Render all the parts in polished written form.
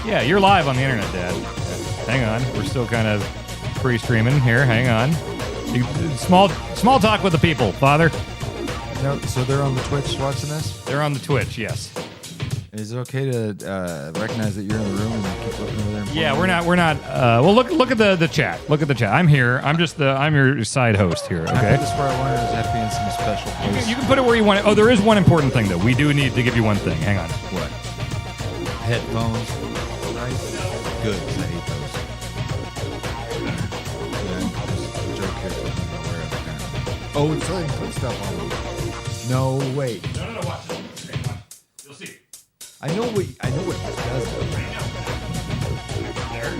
Yeah, you're live on the internet, Dad. Hang on. We're still kind of pre-streaming here. Hang on. Small talk with the people, Father. No, so they're on the Twitch watching this? They're on the Twitch, yes. Is it okay to recognize that you're in the room and keep looking over there? Yeah, we're not. Well, look at the chat. Look at the chat. I'm here. I'm your side host here. Okay. This is where I wanted is that being some special place. You can put it where you want it. Oh, there is one important thing though. We do need to give you one thing. Hang on. What? Headphones. Right? Good, 'cause I hate those. Yeah, just a joke here. Oh, it's letting put stuff on me. No, wait. No, watch it. You'll see. I know what it does. There.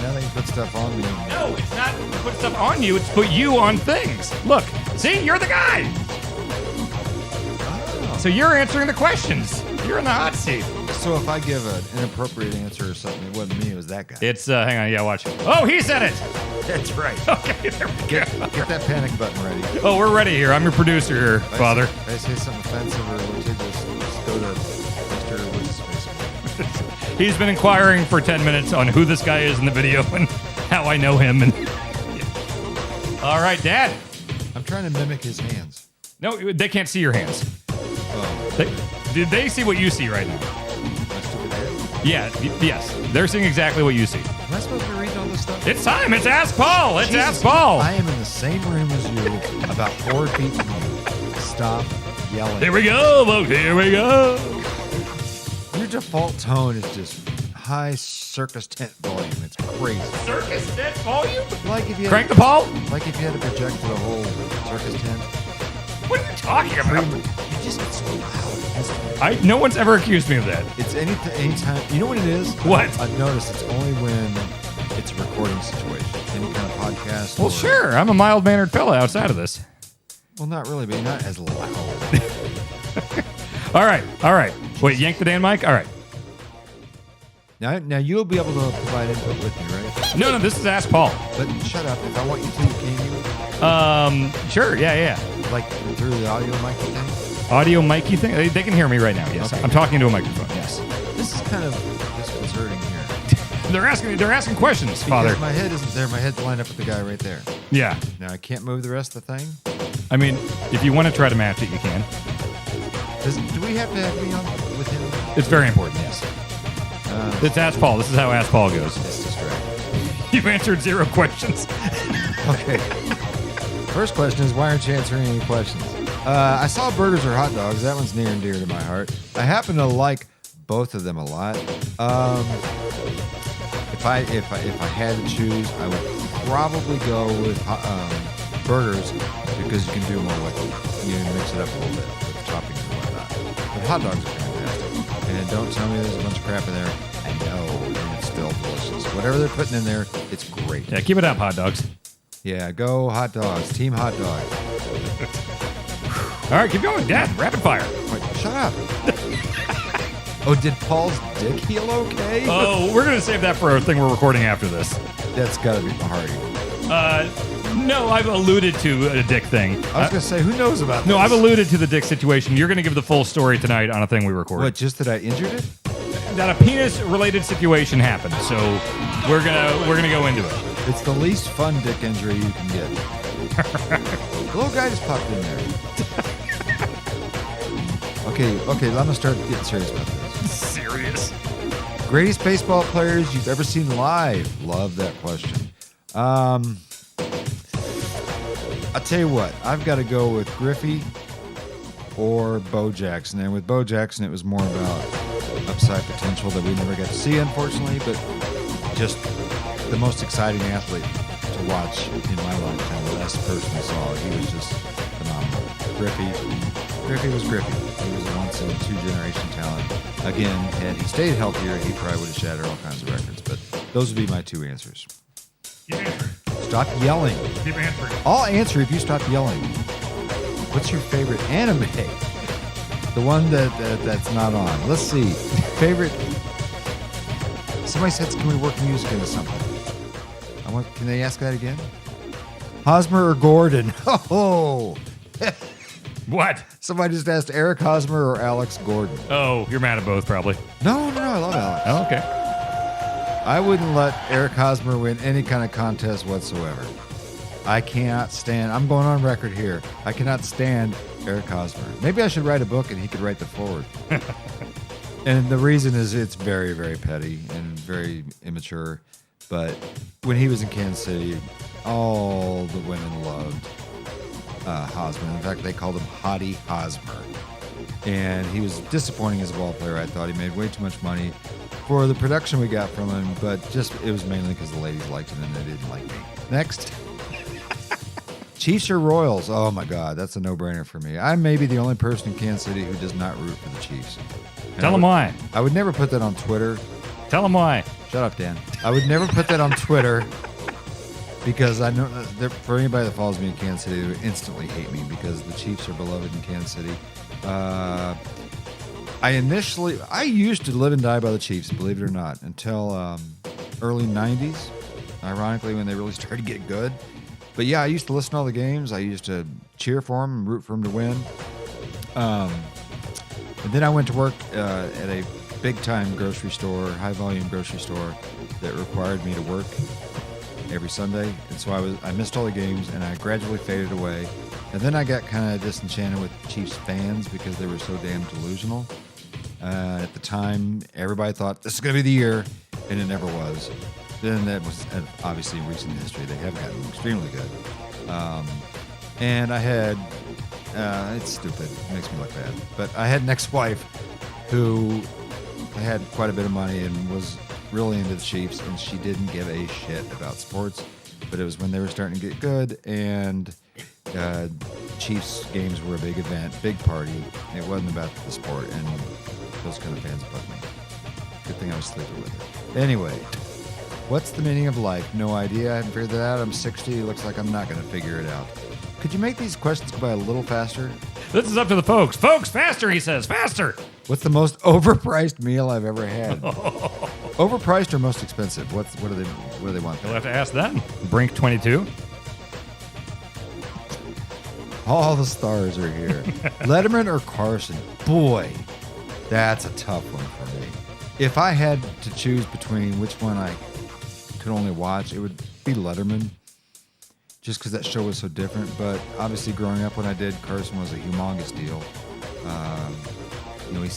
Now they can put stuff on me. No, it's not put stuff on you. It's put you on things. Look, see, you're the guy. Oh. So you're answering the questions. You're in the hot seat. So if I give an inappropriate answer or something, it wasn't me, it was that guy. It's hang on, yeah, watch. Oh, he said it. That's right. Okay, there we go. Get that panic button ready. Oh, we're ready here. I'm your producer here, Father. If I say something offensive or litigious, just go to Mr. What's his face. He's been inquiring for 10 minutes on who this guy is in the video and how I know him. And all right, Dad. I'm trying to mimic his hands. No, they can't see your hands. Oh. They see what you see right now. My stupid head? Yeah, yes. They're seeing exactly what you see. Am I supposed to be reading all this stuff? It's time. It's Ask Paul. It's Jesus, Ask Paul. I am in the same room as you, about 4 feet from you. Stop yelling. Here we go, folks. Here we go. Your default tone is just high circus tent volume. It's crazy. Circus tent volume? Like if you Crank the Paul? Like if you had to project to the whole circus tent. What are you talking about? You just get so loud. No one's ever accused me of that. It's anytime. You know what it is? What? I've noticed it's only when it's a recording situation. Any kind of podcast. Well, sure. I'm a mild-mannered fella outside of this. Well, not really, but you're not as loud. All right. Wait, yank the damn mic? All right. Now you'll be able to provide input with me, right? No, this is Ask Paul. But shut up. If I want you to, can you? Sure. Yeah. Like through the audio mic thing? Audio mic-y thing? They can hear me right now, yes. Okay. I'm talking to a microphone, yes. This is kind of disconcerting here. They're asking questions, Father. Because my head isn't there. My head's lined up with the guy right there. Yeah. Now, I can't move the rest of the thing? I mean, if you want to try to match it, you can. Do we have to have me on with him? It's very important, yes. It's Ask Paul. This is how Ask Paul goes. It's distracting. You've answered 0 questions. Okay. First question is, why aren't you answering any questions? I saw burgers or hot dogs. That one's near and dear to my heart. I happen to like both of them a lot. If I had to choose, I would probably go with burgers because you can do more with it. You can mix it up a little bit with toppings and whatnot. But hot dogs are fantastic. And don't tell me there's a bunch of crap in there. I know, and it's still delicious. Whatever they're putting in there, it's great. Yeah, keep it up, hot dogs. Yeah, go hot dogs. Team hot dog. All right, keep going. Dad, rapid fire. Wait, shut up. Oh, did Paul's dick heal okay? Oh, we're going to save that for a thing we're recording after this. That's got to be Mahari. No, I've alluded to a dick thing. I was going to say, who knows about this? No, I've alluded to the dick situation. You're going to give the full story tonight on a thing we recorded. What, just that I injured it? That a penis-related situation happened, so we're gonna go into it. It's the least fun dick injury you can get. The little guy just popped in there. Okay, I'm going to start getting serious about this. Serious? Greatest baseball players you've ever seen live? Love that question. I'll tell you what, I've got to go with Griffey or Bo Jackson. And with Bo Jackson, it was more about upside potential that we never got to see, unfortunately, but just the most exciting athlete to watch in my lifetime. The last person I saw, he was just phenomenal. Griffey was Griffey. He was a once-in-a-two-generation talent. Again, had he stayed healthier, he probably would have shattered all kinds of records. But those would be my 2 answers. Keep answering. Stop yelling. Keep answering. I'll answer if you stop yelling. What's your favorite anime? The one that's not on. Let's see. Favorite. Somebody said, can we work music into something? Can they ask that again? Hosmer or Gordon? Oh. What? Somebody just asked Eric Hosmer or Alex Gordon. Oh, you're mad at both, probably. No, I love Alex. Oh, okay. I wouldn't let Eric Hosmer win any kind of contest whatsoever. I cannot stand, I'm going on record here, I cannot stand Eric Hosmer. Maybe I should write a book and he could write the forward. And the reason is it's very, very petty and very immature. But when he was in Kansas City, all the women loved Hosmer. In fact, they called him Hottie Hosmer. And he was disappointing as a ball player. I thought he made way too much money for the production we got from him, but just it was mainly because the ladies liked him and they didn't like me. Next. Chiefs or Royals? Oh my God, that's a no-brainer for me. I may be the only person in Kansas City who does not root for the Chiefs. Tell them why. I would never put that on Twitter. Tell them why. Shut up, Dan. I would never put that on Twitter because I know that for anybody that follows me in Kansas City, they would instantly hate me because the Chiefs are beloved in Kansas City. I used to live and die by the Chiefs, believe it or not, until early 90s, ironically, when they really started to get good. But yeah, I used to listen to all the games. I used to cheer for them and root for them to win. And then I went to work at a big-time grocery store, high-volume grocery store that required me to work every Sunday. And so I missed all the games, and I gradually faded away. And then I got kind of disenchanted with Chiefs fans because they were so damn delusional. At the time, everybody thought, this is going to be the year, and it never was. Then that was obviously in recent history. They have gotten extremely good. And I had, it's stupid. It makes me look bad. But I had an ex-wife who had quite a bit of money and was really into the Chiefs, and she didn't give a shit about sports. But it was when they were starting to get good, and Chiefs games were a big event, big party. It wasn't about the sport, and those kind of fans bug me. Good thing I was sleeping with her. Anyway, what's the meaning of life? No idea. I haven't figured that out. I'm 60. Looks like I'm not going to figure it out. Could you make these questions go by a little faster? This is up to the folks. Folks, faster, he says. Faster. What's the most overpriced meal I've ever had? Overpriced or most expensive? What do they want? You'll have to ask them. Brink 22. All the stars are here. Letterman or Carson? Boy, that's a tough one for me. If I had to choose between which one I could only watch, it would be Letterman, just because that show was so different. But obviously, growing up when I did, Carson was a humongous deal. He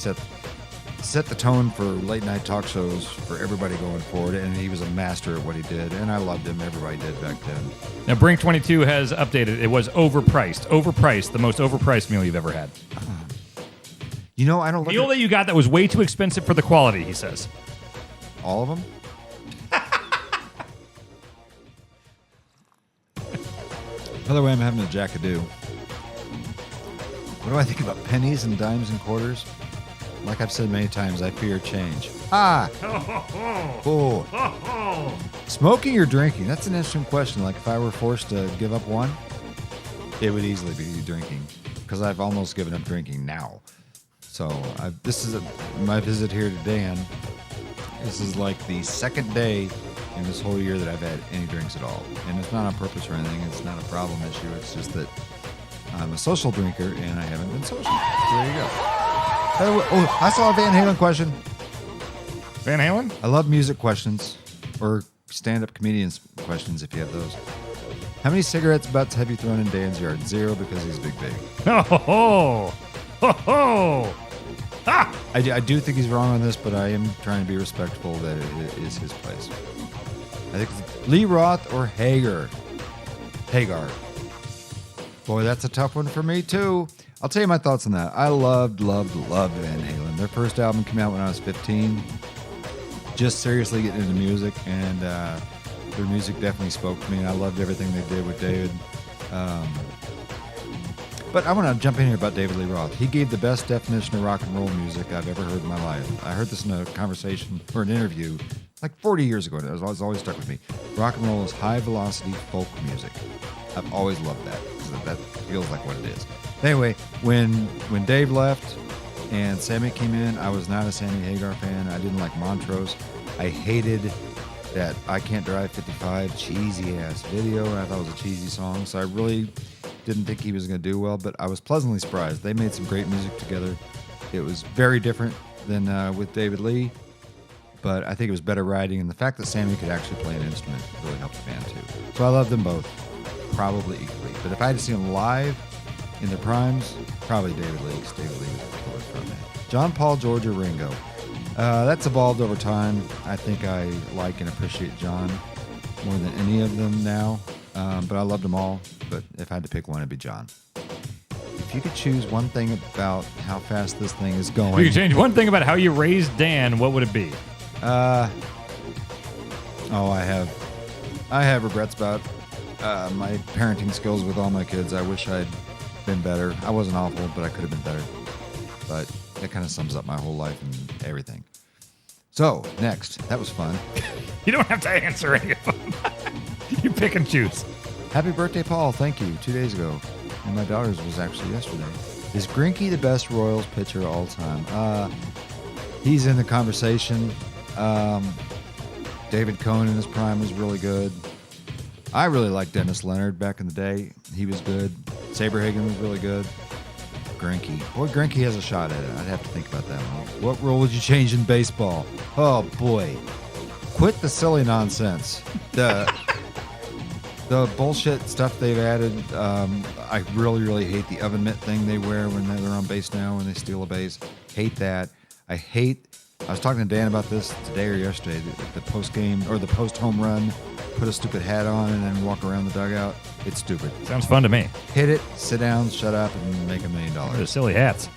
set the tone for late night talk shows for everybody going forward, and he was a master at what he did, and I loved him. Everybody did back then. Now, Brink 22 has updated. It was overpriced. Overpriced. The most overpriced meal you've ever had. I don't look meal that you got that was way too expensive for the quality, he says. All of them? By the way, I'm having a jackadoo. What do I think about pennies and dimes and quarters? Like I've said many times, I fear change. Oh. Smoking or drinking? That's an interesting question. Like if I were forced to give up one, it would easily be drinking, because I've almost given up drinking now. So this is my visit here to Dan. This is like the second day in this whole year that I've had any drinks at all. And it's not on purpose or anything. It's not a problem issue. It's just that I'm a social drinker and I haven't been social. So there you go. Oh, I saw a Van Halen question. Van Halen? I love music questions, or stand-up comedians questions if you have those. How many cigarettes butts have you thrown in Dan's yard? 0, because he's big. Ho ho ho ho! Ah! I do think he's wrong on this, but I am trying to be respectful that it is his place. I think it's Lee Roth or Hagar. Boy, that's a tough one for me, too. I'll tell you my thoughts on that. I loved Van Halen. Their first album came out when I was 15. Just seriously getting into music, and their music definitely spoke to me, and I loved everything they did with David. But I want to jump in here about David Lee Roth. He gave the best definition of rock and roll music I've ever heard in my life. I heard this in a conversation or an interview like 40 years ago, and it was always stuck with me. Rock and roll is high-velocity folk music. I've always loved that, because that feels like what it is. Anyway, when Dave left and Sammy came in, I was not a Sammy Hagar fan. I didn't like Montrose. I hated that I Can't Drive 55 cheesy-ass video. I thought it was a cheesy song, so I really didn't think he was going to do well, but I was pleasantly surprised. They made some great music together. It was very different than with David Lee, but I think it was better writing, and the fact that Sammy could actually play an instrument really helped the band too. So I love them both, probably equally. But if I had to see them live in their primes, probably David Lee, because David Lee was a killer frontman. John, Paul, George, or Ringo? That's evolved over time. I think I like and appreciate John more than any of them now, but I loved them all. But if I had to pick one, it'd be John. If you could choose one thing about how fast this thing is going... If you could change one thing about how you raised Dan, what would it be? I have regrets about my parenting skills with all my kids. I wish I'd been better. I wasn't awful, but I could have been better. But that kind of sums up my whole life and everything. So, next. That was fun. You don't have to answer any of them. You pick and choose. Happy birthday, Paul. Thank you. 2 days ago. And my daughter's was actually yesterday. Is Greinke the best Royals pitcher of all time? He's in the conversation. David Cohn in his prime was really good. I really liked Dennis Leonard back in the day. He was good. Saberhagen was really good. Greinke. Boy, Greinke has a shot at it. I'd have to think about that one. What rule would you change in baseball? Oh, boy. Quit the silly nonsense. The bullshit stuff they've added. I really, really hate the oven mitt thing they wear when they're on base now when they steal a base. Hate that. I was talking to Dan about this today or yesterday. The post game or the post home run, put a stupid hat on and then walk around the dugout. It's stupid. Sounds fun to me. Hit it, sit down, shut up, and make $1 million. They're silly hats.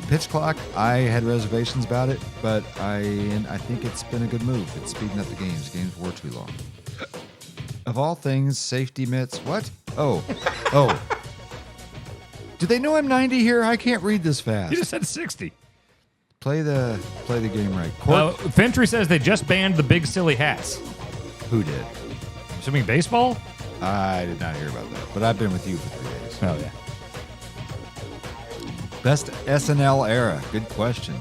Pitch clock, I had reservations about it, but I think it's been a good move. It's speeding up the games. Games were too long. Of all things, safety mitts. What? Oh. Do they know I'm 90 here? I can't read this fast. You just said 60. Play the game right. Fentry says they just banned the big silly hats. Who did? Assuming baseball? I did not hear about that, but I've been with you for 3 days. Oh, yeah. Best SNL era. Good question.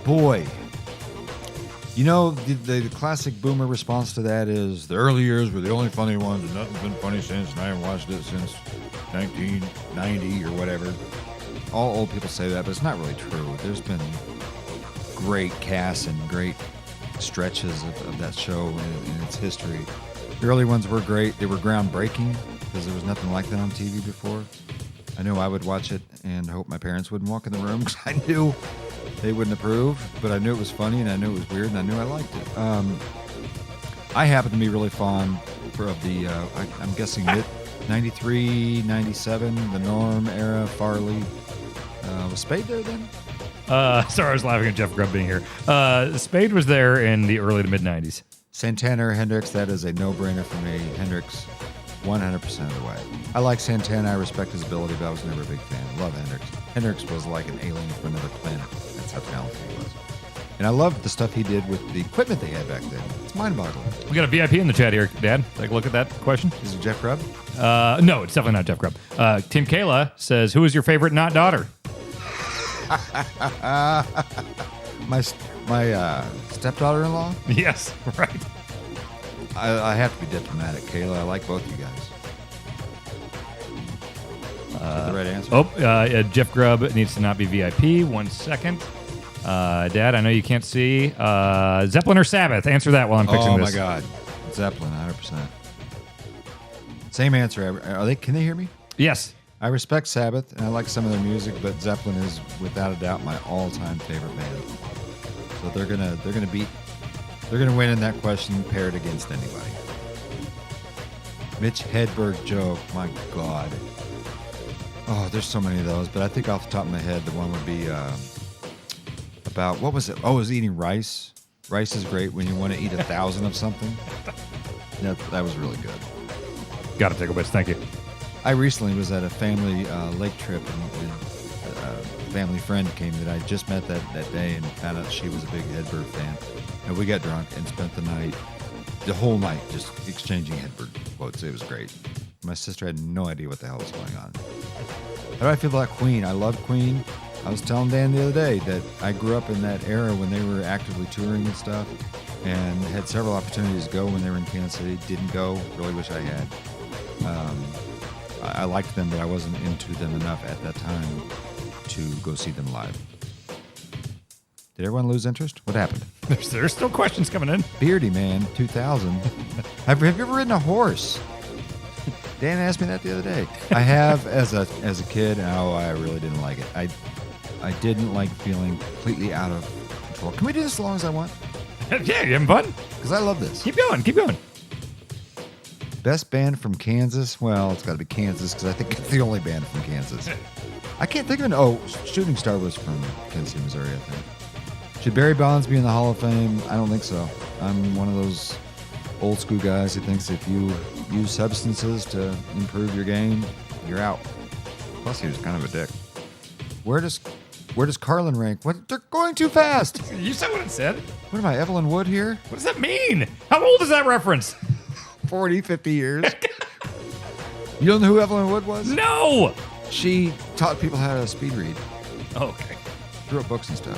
Boy. You know, the classic boomer response to that is the early years were the only funny ones and nothing's been funny since, and I haven't watched it since 1990 or whatever. All old people say that, but it's not really true. There's been great casts and great stretches of that show in its history. The early ones were great. They were groundbreaking because there was nothing like that on TV before. I knew I would watch it and hope my parents wouldn't walk in the room because I knew they wouldn't approve, but I knew it was funny and I knew it was weird and I knew I liked it. I happen to be really fond of the, I'm guessing 93, 97, the Norm era, Farley. Was Spade there then? Sorry, I was laughing at Jeff Grubb being here. Spade was there in the early to mid-90s. Santana or Hendrix, that is a no-brainer for me. Hendrix, 100% of the way. I like Santana. I respect his ability, but I was never a big fan. Love Hendrix. Hendrix was like an alien from another planet. That's how talented he was. And I loved the stuff he did with the equipment they had back then. It's mind-boggling. We got a VIP in the chat here, Dad. Take a look at that question. Is it Jeff Grubb? No, it's definitely not Jeff Grubb. Tim Kayla says, who is your favorite not daughter? My stepdaughter-in-law? Yes, right. I have to be diplomatic, Kayla. I like both you guys. Is that the right answer? Jeff Grubb needs to not be VIP. 1 second. Dad, I know you can't see. Zeppelin or Sabbath? Answer that while I'm fixing this. Oh, my God. Zeppelin, 100%. Same answer. Can they hear me? Yes. I respect Sabbath, and I like some of their music, but Zeppelin is, without a doubt, my all-time favorite band. So they're gonna win in that question paired against anybody. Mitch Hedberg joke, my God. Oh, there's so many of those, but I think off the top of my head, the one would be about, what was it? Oh, it was eating rice. Rice is great when you want to eat 1,000 of something. That was really good. Got to take a whiz. Thank you. I recently was at a family lake trip, and a family friend came that I just met that day and found out she was a big Hedberg fan. And we got drunk and spent the whole night, just exchanging Hedberg quotes. It was great. My sister had no idea what the hell was going on. How do I feel about Queen? I love Queen. I was telling Dan the other day that I grew up in that era when they were actively touring and stuff, and had several opportunities to go when they were in Kansas City. Didn't go. Really wish I had. I liked them, but I wasn't into them enough at that time to go see them live. Did everyone lose interest? What happened? There's still questions coming in. Beardy Man 2000. Have you ever ridden a horse? Dan asked me that the other day. I have as a kid. Oh, I really didn't like it. I didn't like feeling completely out of control. Can we do this as long as I want? Yeah, you having fun? Because I love this. Keep going. Best band from Kansas? Well, it's got to be Kansas because I think it's the only band from Kansas. I can't think of an... Oh, Shooting Star was from Kansas City, Missouri, I think. Should Barry Bonds be in the Hall of Fame? I don't think so. I'm one of those old school guys who thinks if you use substances to improve your game, you're out. Plus, he was kind of a dick. Where does Carlin rank? What? They're going too fast. You said what it said. What am I, Evelyn Wood here? What does that mean? How old is that reference? 40, 50 years. You don't know who Evelyn Wood was? No. She taught people how to speed read. Oh, okay. She wrote books and stuff.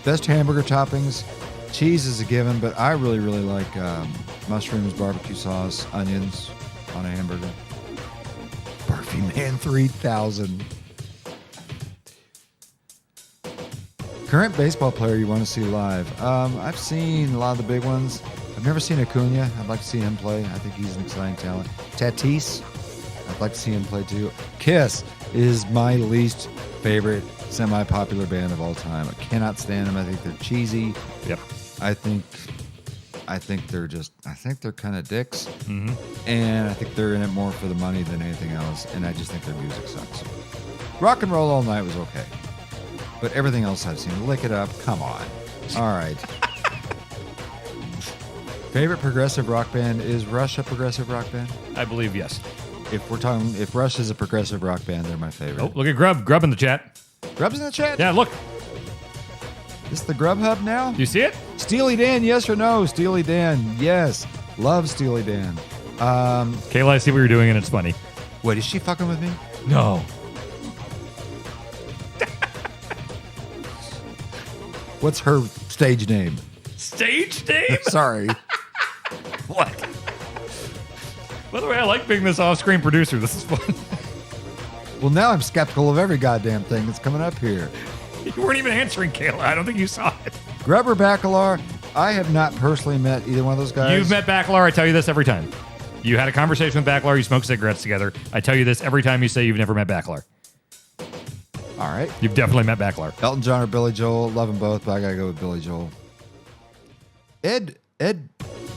Best hamburger toppings. Cheese is a given, but I really, really like mushrooms, barbecue sauce, onions on a hamburger. Barfy Man 3000. Current baseball player you want to see live? I've seen a lot of the big ones. I've never seen Acuna. I'd like to see him play. I think he's an exciting talent. Tatis. I'd like to see him play too. Kiss is my least favorite semi-popular band of all time. I cannot stand them. I think they're cheesy. Yep. I think they're kind of dicks. Mm-hmm. And I think they're in it more for the money than anything else. And I just think their music sucks. Rock and Roll All Night was okay. But everything else I've seen, Lick It Up, come on. All right. Favorite progressive rock band, is Rush a progressive rock band? I believe yes. If Rush is a progressive rock band, they're my favorite. Oh, look at Grub in the chat. Grub's in the chat? Yeah, look. This the Grub Hub now? Do you see it? Steely Dan, yes or no? Steely Dan, yes. Love Steely Dan. Kayla, I see what you're doing, and it's funny. Wait, is she fucking with me? No. What's her stage name? Stage name? Sorry. What? By the way, I like being this off-screen producer. This is fun. Well, now I'm skeptical of every goddamn thing that's coming up here. You weren't even answering, Kayla. I don't think you saw it. Grubber Bacalar, I have not personally met either one of those guys. You've met Bacalar. I tell you this every time. You had a conversation with Bacalar. You smoke cigarettes together. I tell you this every time you say you've never met Bacalar. All right. You've definitely met Bacalar. Elton John or Billy Joel, love them both, but I gotta go with Billy Joel.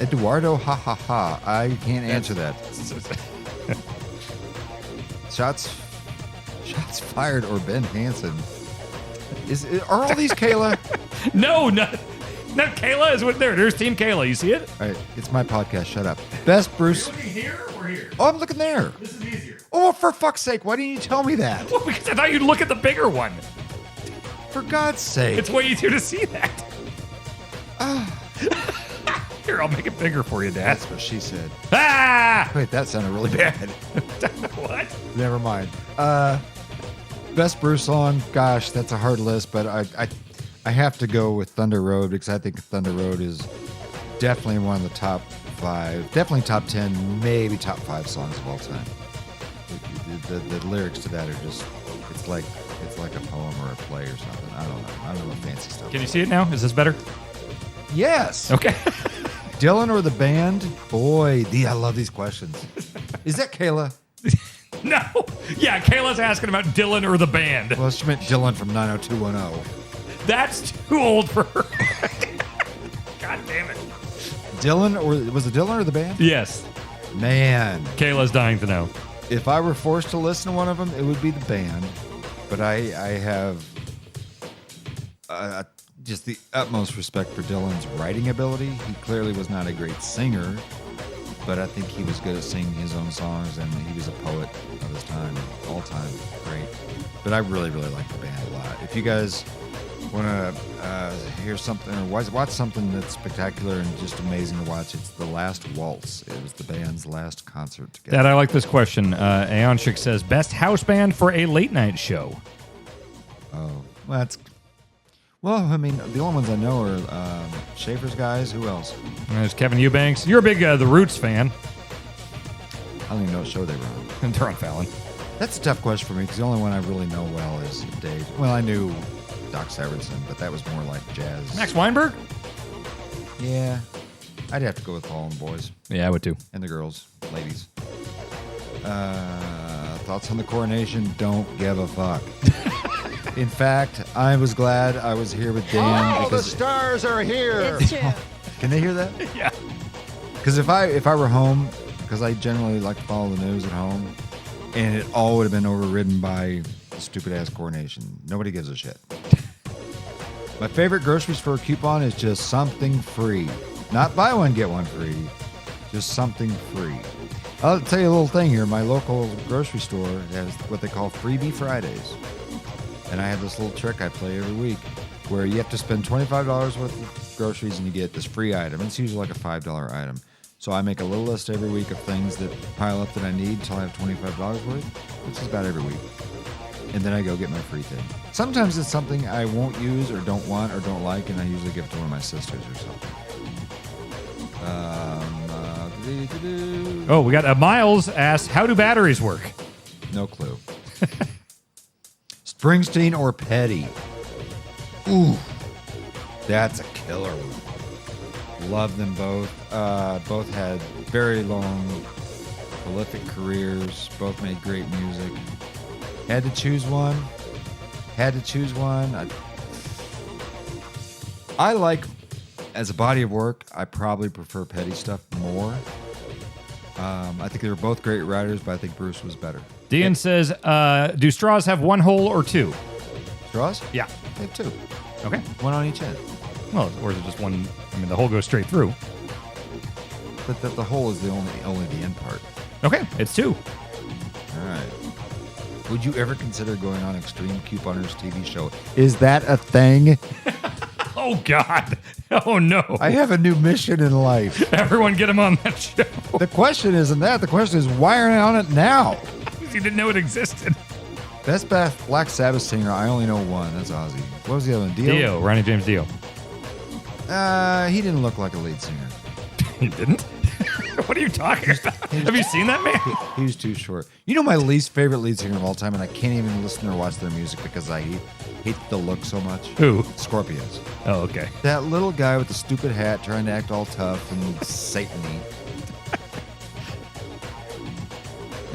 Eduardo, ha ha ha. I can't answer that. Shots fired or Ben Hansen. Are all these Kayla? No, not Kayla is what there. There's Team Kayla. You see it? All right, it's my podcast. Shut up. Best Bruce. Are you looking here or here? Oh, I'm looking there. This is easier. Oh, for fuck's sake! Why didn't you tell me that? Well, because I thought you'd look at the bigger one. For God's sake! It's way easier to see that. Here, I'll make it bigger for you, Dad. That's what she said. Ah! Wait, that sounded really bad. What? Never mind. Best Bruce song. Gosh, that's a hard list, but I have to go with Thunder Road because I think Thunder Road is definitely one of the top 5, definitely top 10, maybe top 5 songs of all time. The lyrics to that are just, it's like a poem or a play or something. I don't know fancy stuff. Can you see it now? Is this better? Yes. Okay. Dylan or the band? Boy, I love these questions. Is that Kayla? No. Yeah, Kayla's asking about Dylan or the band. Well, she meant Dylan from 90210. That's too old for her. God damn it. Dylan, or was it Dylan or the band? Yes. Man. Kayla's dying to know. If I were forced to listen to one of them, it would be the band. But I have just the utmost respect for Dylan's writing ability. He clearly was not a great singer, but I think he was good at singing his own songs, and he was a poet of his time, all time great. But I really, really like the band a lot. If you guys want to hear something or watch something that's spectacular and just amazing to watch, it's The Last Waltz. It was the band's last concert together. Dad, I like this question. Aeonshik says, best house band for a late night show. Oh, well, I mean, the only ones I know are Schaefer's guys. Who else? There's Kevin Eubanks. You're a big The Roots fan. I don't even know what show they were on. And they're on Fallon. That's a tough question for me because the only one I really know well is Dave. Well, I knew Doc Severinsen, but that was more like jazz. Max Weinberg? Yeah. I'd have to go with Paul and the boys. Yeah, I would too. And the girls, ladies. Thoughts on the coronation? Don't give a fuck. In fact, I was glad I was here with Dan. Oh, the stars are here. It's true. Can they hear that? Yeah. Because if I were home, because I generally like to follow the news at home, and it all would have been overridden by the stupid-ass coronation. Nobody gives a shit. My favorite grocery store coupon is just something free. Not buy one, get one free. Just something free. I'll tell you a little thing here. My local grocery store has what they call Freebie Fridays. And I have this little trick I play every week where you have to spend $25 worth of groceries and you get this free item. It's usually like a $5 item. So I make a little list every week of things that pile up that I need until I have $25 worth, which is about every week. And then I go get my free thing. Sometimes it's something I won't use or don't want or don't like, and I usually give it to one of my sisters or something. Oh, we got Miles asked, how do batteries work? No clue. Springsteen or Petty? Ooh, that's a killer one. Love them both. Both had very long, prolific careers. Both made great music. Had to choose one. I like, as a body of work, I probably prefer Petty stuff more. I think they were both great writers, but I think Bruce was better. Dean says, do straws have one hole or two? Straws? Yeah. They have two. Okay. One on each end. Well, or is it just one? I mean, the hole goes straight through. But the hole is the only the end part. Okay, it's two. All right. Would you ever consider going on Extreme Couponers TV show? Is that a thing? Oh, God. Oh, no. I have a new mission in life. Everyone get him on that show. The question isn't that. The question is, why aren't I on it now? You didn't know it existed. Best Black Sabbath singer, I only know one. That's Ozzy. What was the other one? Dio. Ronnie James Dio. He didn't look like a lead singer. He didn't? What are you talking about? Have you seen that man? He was too short. You know my least favorite lead singer of all time, and I can't even listen or watch their music because I hate the look so much. Who? Scorpions. Oh, okay. That little guy with the stupid hat trying to act all tough and Satan-y.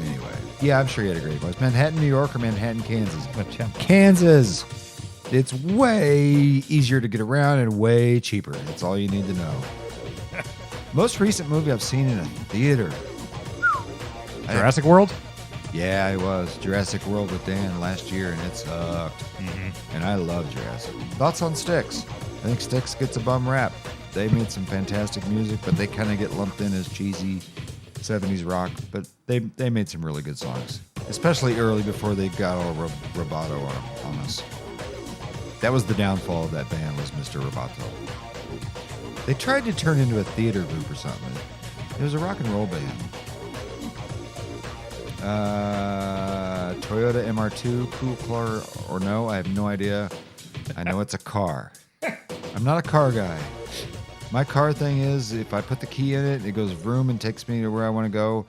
Anyway. Yeah, I'm sure he had a great voice. Manhattan, New York, or Manhattan, Kansas? Kansas. It's way easier to get around and way cheaper. That's all you need to know. Most recent movie I've seen in a theater. Jurassic World? Yeah, it was. Jurassic World with Dan last year, and it sucked. Mm-hmm. And I love Jurassic. Thoughts on Styx? I think Styx gets a bum rap. They made some fantastic music, but they kind of get lumped in as cheesy 70s rock. But they made some really good songs, especially early before they got all Roboto on us. That was the downfall of that band, was Mr. Roboto. They tried to turn into a theater group or something. It was a rock and roll band. Toyota MR2, cool car or no? I have no idea. I know it's a car. I'm not a car guy. My car thing is, if I put the key in it, it goes vroom and takes me to where I want to go.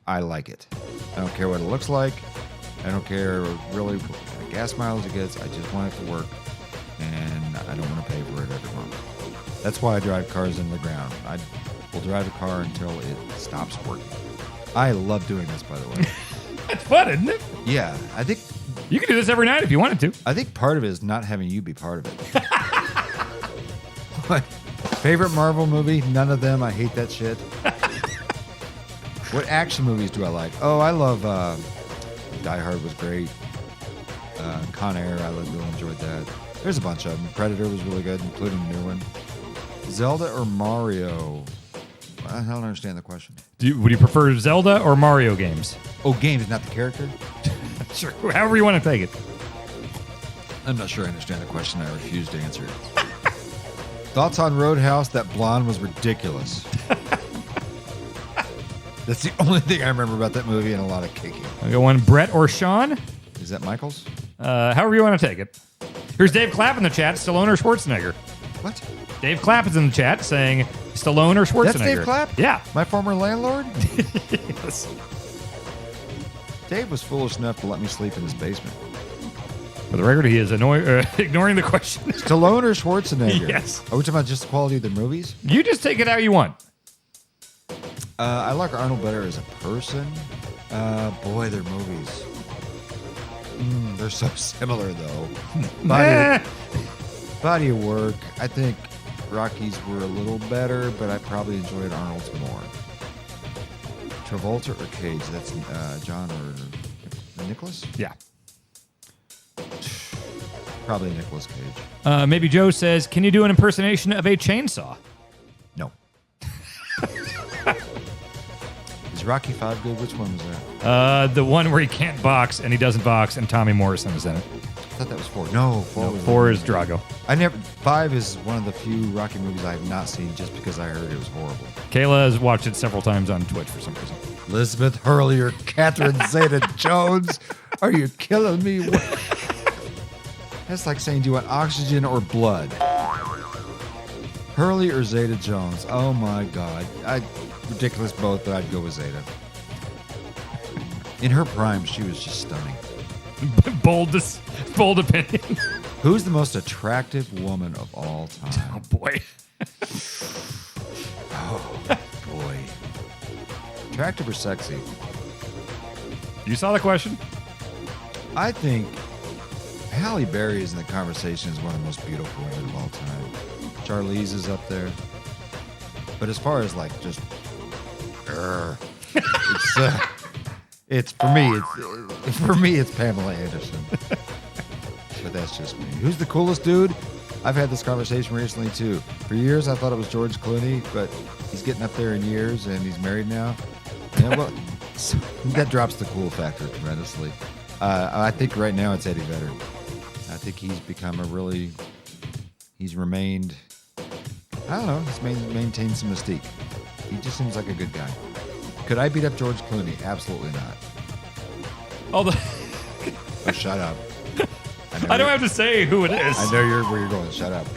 I like it. I don't care what it looks like. I don't care really what kind of gas mileage it gets. I just want it to work. And I don't want to pay for it every month. That's why I drive cars into the ground. I will drive a car until it stops working. I love doing this, by the way. It's fun, isn't it? Yeah, I think you can do this every night if you wanted to. I think part of it is not having you be part of it. What? Favorite Marvel movie? None of them. I hate that shit. What action movies do I like? Oh, I love Die Hard was great. Con Air, I really enjoyed that. There's a bunch of them. Predator was really good, including the new one. Zelda or Mario? I don't understand the question. Would you prefer Zelda or Mario games? Oh, games, not the character? Sure, however you want to take it. I'm not sure I understand the question. I refuse to answer it. Thoughts on Roadhouse? That blonde was ridiculous. That's the only thing I remember about that movie, and a lot of kicking. I'll go one. Brett or Sean? Is that Michaels? However you want to take it. Here's Dave Clapp in the chat. Stallone or Schwarzenegger? What? Dave Clapp is in the chat saying Stallone or Schwarzenegger. That's Dave Clapp? Yeah. My former landlord? Yes. Dave was foolish enough to let me sleep in his basement. For the record, he is ignoring the question. Stallone or Schwarzenegger? Yes. Are we talking about just the quality of the movies? You just take it how you want. I like Arnold better as a person. Boy, their movies. They're so similar, though. Body of work. I think Rockies were a little better, but I probably enjoyed Arnold's more. Travolta or Cage? That's John or Nicholas? Yeah. Probably Nicolas Cage. Maybe Joe says, can you do an impersonation of a chainsaw? No. Is Rocky 5 good? Which one was that? The one where he can't box and he doesn't box and Tommy Morrison is in it. I thought that was 4. No, 4 was 4 is Drago. 5 is one of the few Rocky movies I have not seen just because I heard it was horrible. Kayla has watched it several times on Twitch for some reason. Elizabeth Hurley or Catherine Zeta-Jones? Are you killing me? That's like saying, do you want oxygen or blood? Hurley or Zeta-Jones? Oh my God. Ridiculous both, but I'd go with Zeta. In her prime, she was just stunning. bold opinion. Who's the most attractive woman of all time? Oh, boy. Oh, boy. Attractive or sexy? You saw the question? I think Halle Berry is in the conversation as one of the most beautiful women of all time. Charlize is up there. But as far as like just, it's for me, it's Pamela Anderson. But that's just me. Who's the coolest dude? I've had this conversation recently too. For years, I thought it was George Clooney, but he's getting up there in years and he's married now. Yeah, well, so that drops the cool factor tremendously. I think right now it's Eddie Vedder. I think he's become he's remained, I don't know, he's maintained some mystique. He just seems like a good guy. Could I beat up George Clooney? Absolutely not. Oh, shut up. I don't have to say who it is. I know where you're going. Shut up.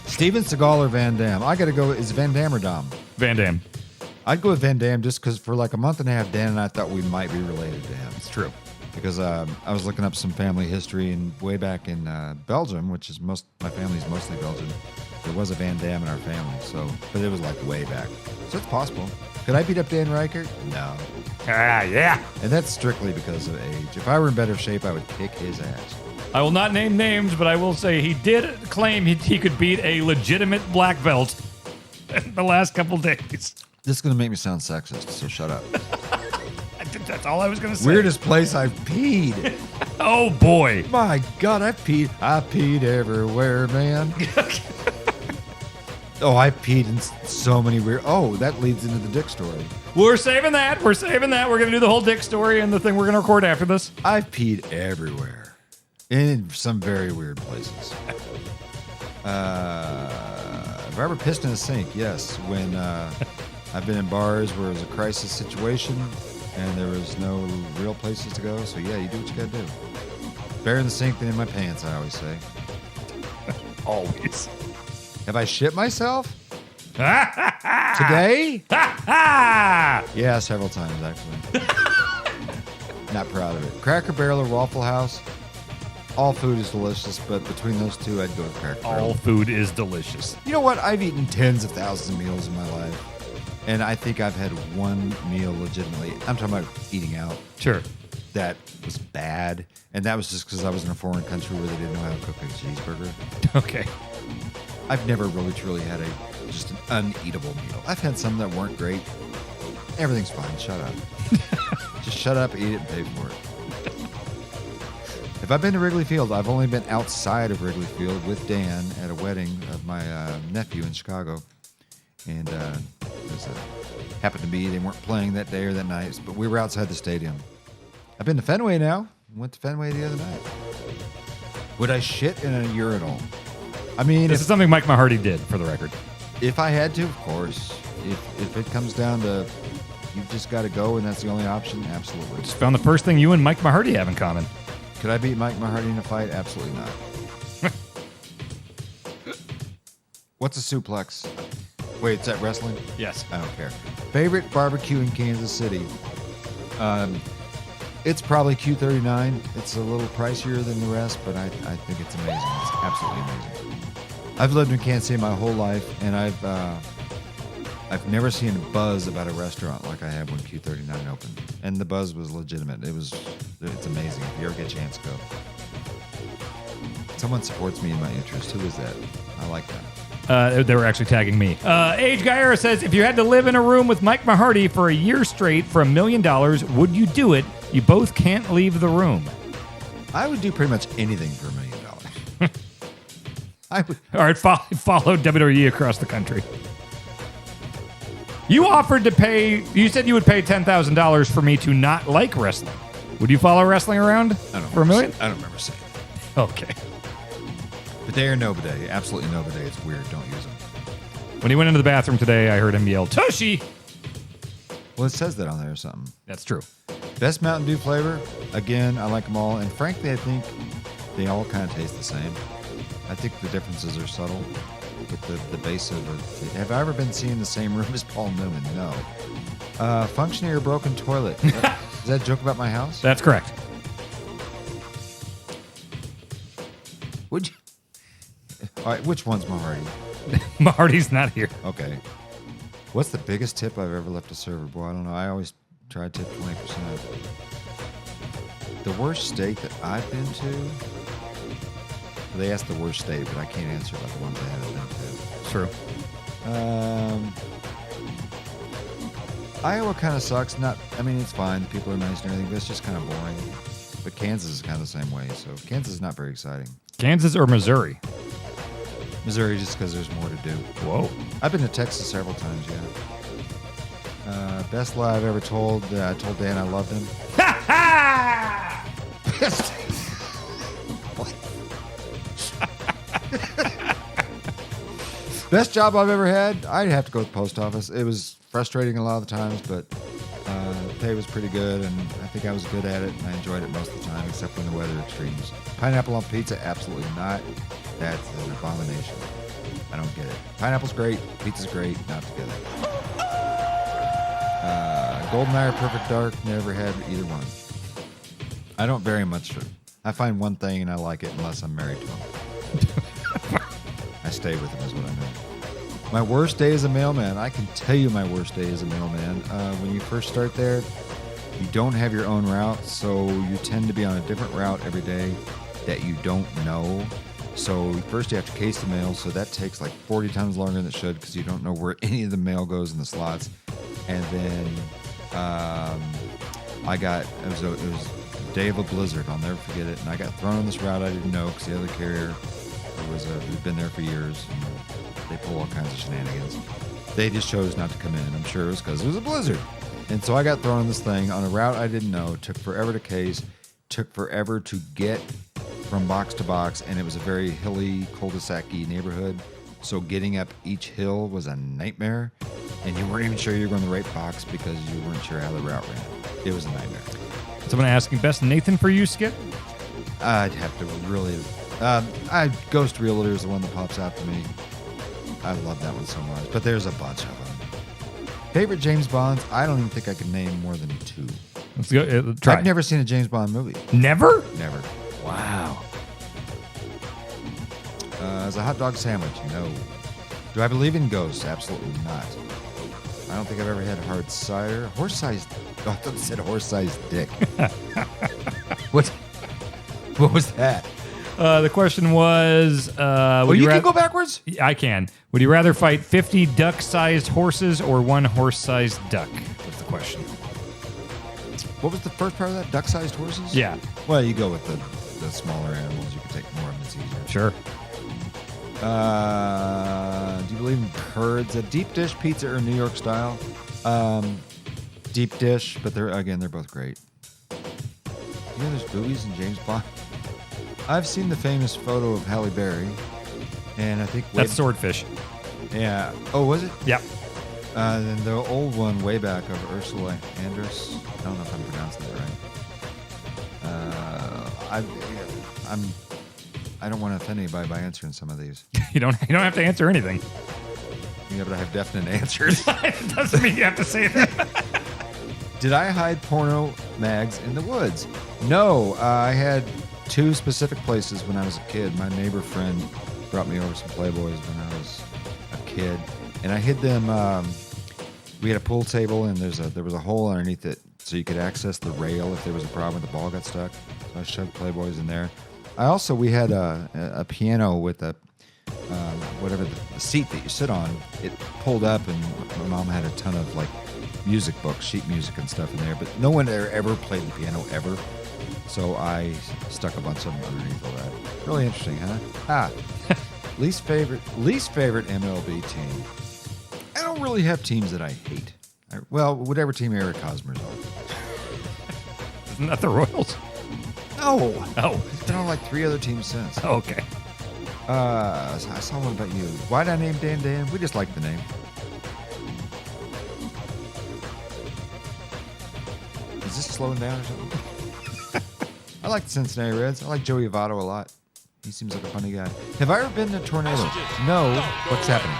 Steven Seagal or Van Damme? I got to go. Is Van Damme or Dom? Van Damme. I'd go with Van Damme just because for like a month and a half, Dan and I thought we might be related to him. It's true. Because I was looking up some family history, and way back in Belgium, which is my family's mostly Belgian, there was a Van Damme in our family. But it was like way back. So it's possible. Could I beat up Dan Ryckert? No. Yeah. And that's strictly because of age. If I were in better shape, I would kick his ass. I will not name names, but I will say he did claim he could beat a legitimate black belt in the last couple days. This is going to make me sound sexist, so shut up. I think that's all I was going to say. Weirdest place I've peed. Oh, boy. My God, I peed everywhere, man. Oh, I peed in so many weird... Oh, that leads into the dick story. We're saving that. We're going to do the whole dick story and the thing we're going to record after this. I've peed everywhere. In some very weird places. Have I ever pissed in a sink? Yes. When I've been in bars where it was a crisis situation and there was no real places to go. So, yeah, you do what you got to do. Better in the sink than in my pants, I always say. Always. Have I shit myself? Today? Yeah, several times, actually. Not proud of it. Cracker Barrel or Waffle House? All food is delicious, but between those two, I'd go with Cracker Barrel. All food is delicious. You know what? I've eaten tens of thousands of meals in my life, and I think I've had one meal legitimately. I'm talking about eating out. Sure. That was bad, and that was just because I was in a foreign country where they didn't know how to cook a cheeseburger. Okay. I've never really truly had just an uneatable meal. I've had some that weren't great. Everything's fine. Shut up. Just shut up, eat it, and pay for it. If I've been to Wrigley Field, I've only been outside of Wrigley Field with Dan at a wedding of my nephew in Chicago. And happened to be, they weren't playing that day or that night, but we were outside the stadium. I've been to Fenway now. Went to Fenway the other night. Would I shit in a urinal? I mean, this is something Mike Mahardy did, for the record. If I had to, of course. If it comes down to you've just got to go and that's the only option, absolutely. Just found the first thing you and Mike Mahardy have in common. Could I beat Mike Mahardy in a fight? Absolutely not. What's a suplex? Wait, is that wrestling? Yes. I don't care. Favorite barbecue in Kansas City? It's probably Q39. It's a little pricier than the rest, but I think it's amazing. It's absolutely amazing. I've lived in Kansas City my whole life, and I've never seen a buzz about a restaurant like I have when Q39 opened. And the buzz was legitimate. It's amazing. If you ever get a chance, go. Someone supports me in my interest. Who is that? I like that. They were actually tagging me. Age Guy says, if you had to live in a room with Mike Mahardy for a year straight for $1 million, would you do it? You both can't leave the room. I would do pretty much anything for $1 million. I would. All right, follow WWE across the country. You offered to pay, you said you would pay $10,000 for me to not like wrestling. Would you follow wrestling around for $1 million? I don't remember saying it. Okay. Bidet or no bidet? Absolutely no bidet. It's weird. Don't use them. When he went into the bathroom today, I heard him yell, Tushy! Well, it says that on there or something. That's true. Best Mountain Dew flavor. Again, I like them all. And frankly, I think they all kind of taste the same. I think the differences are subtle. But the base of it. Have I ever been seen in the same room as Paul Newman? No. Functioning or broken toilet. Is that a joke about my house? That's correct. Would you? All right, which one's Mahardy? Mahardy's not here. Okay. What's the biggest tip I've ever left a server? Boy, I don't know. I always try to tip 20%. The worst state that I've been to? They asked the worst state, but I can't answer about the ones I haven't been to. True. Iowa kind of sucks. It's fine. The people are nice and everything, but it's just kind of boring. But Kansas is kind of the same way, so Kansas is not very exciting. Kansas or Missouri? Missouri, just because there's more to do. Whoa. I've been to Texas several times, yeah. Best lie I've ever told. I told Dan I loved him. Ha ha! Best. Best job I've ever had. I'd have to go with the post office. It was frustrating a lot of the times, but the pay was pretty good, and I think I was good at it, and I enjoyed it most of the time, except when the weather extremes. Pineapple on pizza, absolutely not. That's an abomination. I don't get it. Pineapple's great. Pizza's great. Not together. GoldenEye or Perfect Dark, never had either one. I don't vary much. I find one thing and I like it unless I'm married to him. I stay with him is what I mean. My worst day as a mailman. I can tell you my worst day as a mailman. When you first start there, you don't have your own route, so you tend to be on a different route every day that you don't know. So first you have to case the mail, so that takes like 40 times longer than it should because you don't know where any of the mail goes in the slots. And then it was a day of a blizzard. I'll never forget it. And I got thrown on this route I didn't know because the other carrier who'd been there for years. And they pull all kinds of shenanigans. They just chose not to come in. I'm sure it was because it was a blizzard. And so I got thrown on this thing on a route I didn't know. Took forever to case. Took forever to get from box to box. And it was a very hilly, cul-de-sac-y neighborhood. So getting up each hill was a nightmare. And you weren't even sure you were going the right box because you weren't sure how the route ran. It was a nightmare. Someone asking best Nathan for you, Skip? I'd have to really... Ghost Realtor is the one that pops out to me. I love that one so much. But there's a bunch of them. Favorite James Bonds? I don't even think I can name more than 2. Let's go. Try. I've never seen a James Bond movie. Never? Never. Wow. As a hot dog sandwich? No. Do I believe in ghosts? Absolutely not. I don't think I've ever had hard cider. Horse-sized... Oh, I thought it said horse-sized dick. What was that? The question was... you can go backwards? I can. Would you rather fight 50 duck-sized horses or 1 horse-sized duck? That's the question. What was the first part of that? Duck-sized horses? Yeah. Well, you go with the smaller animals. You can take more of them. It's easier. Sure. Do you believe in curds? A deep dish pizza or New York style? Deep dish, but they're both great. You know there's boobies in James Bond? I've seen the famous photo of Halle Berry, and I think... That's Swordfish. Yeah. Oh, was it? Yep. Then the old one way back of Ursula Andress. I don't know if I'm pronouncing that right. I don't want to offend anybody by answering some of these. You don't have to answer anything. Yeah, but I have definite answers. It doesn't mean you have to say that. Did I hide porno mags in the woods? No, I had two specific places when I was a kid. My neighbor friend brought me over some Playboys when I was a kid, and I hid them. We had a pool table, and there was a hole underneath it, so you could access the rail if there was a problem if the ball got stuck. So I shoved Playboys in there. We had a piano with a whatever the seat that you sit on. It pulled up, and my mom had a ton of like music books, sheet music and stuff in there. But no one there ever played the piano ever. So I stuck a bunch of them underneath all that. Really interesting, huh? Least favorite MLB team. I don't really have teams that I hate. Well, whatever team Eric Hosmer's on. Isn't that the Royals? No. Oh. He's been on like 3 other teams since. Oh, okay. I saw one about you. Why'd I name Dan? We just like the name. Is this slowing down or something? I like the Cincinnati Reds. I like Joey Votto a lot. He seems like a funny guy. Have I ever been in a tornado? No. What's happening?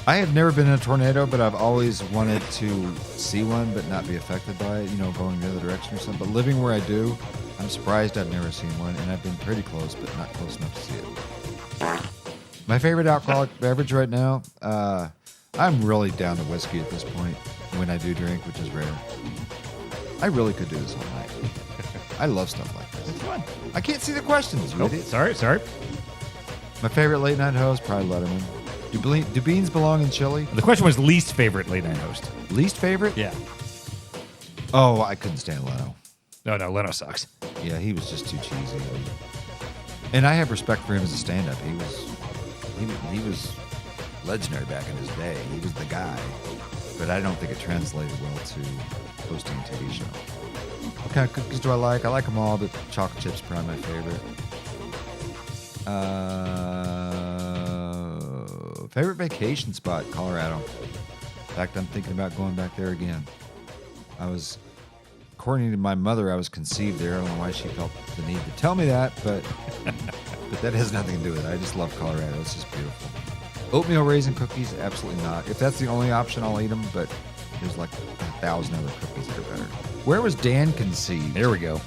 I have never been in a tornado, but I've always wanted to see one but not be affected by it, going the other direction or something. But living where I do, I'm surprised I've never seen one, and I've been pretty close, but not close enough to see it. My favorite alcoholic beverage right now, I'm really down to whiskey at this point when I do drink, which is rare. I really could do this all night. I love stuff like this. It's fun. I can't see the questions, you idiot. Sorry. My favorite late night host, probably Letterman. Do beans belong in chili? The question was least favorite late night host. Least favorite? Yeah. Oh, I couldn't stand Leno. No, Leno sucks. Yeah, he was just too cheesy. And I have respect for him as a stand-up. He was legendary back in his day. He was the guy. But I don't think it translated well to hosting a TV show. What kind of cookies do I like? I like them all, but chocolate chips are probably my favorite. Favorite vacation spot, Colorado. In fact, I'm thinking about going back there again. According to my mother, I was conceived there. I don't know why she felt the need to tell me that, but that has nothing to do with it. I just love Colorado. It's just beautiful. Oatmeal raisin cookies, absolutely not. If that's the only option, I'll eat them, but there's like 1,000 other cookies that are better. Where was Dan conceived? There we go.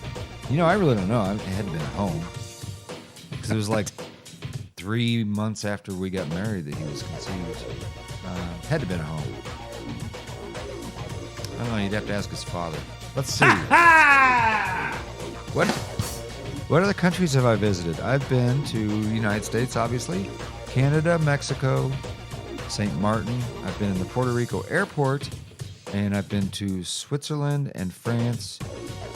I really don't know. It hadn't been at home. Because it was like 3 months after we got married that he was conceived. Had to have been at home. I don't know. You'd have to ask his father. Let's see. What other countries have I visited? I've been to the United States, obviously, Canada, Mexico, St. Martin. I've been in the Puerto Rico airport, and I've been to Switzerland and France,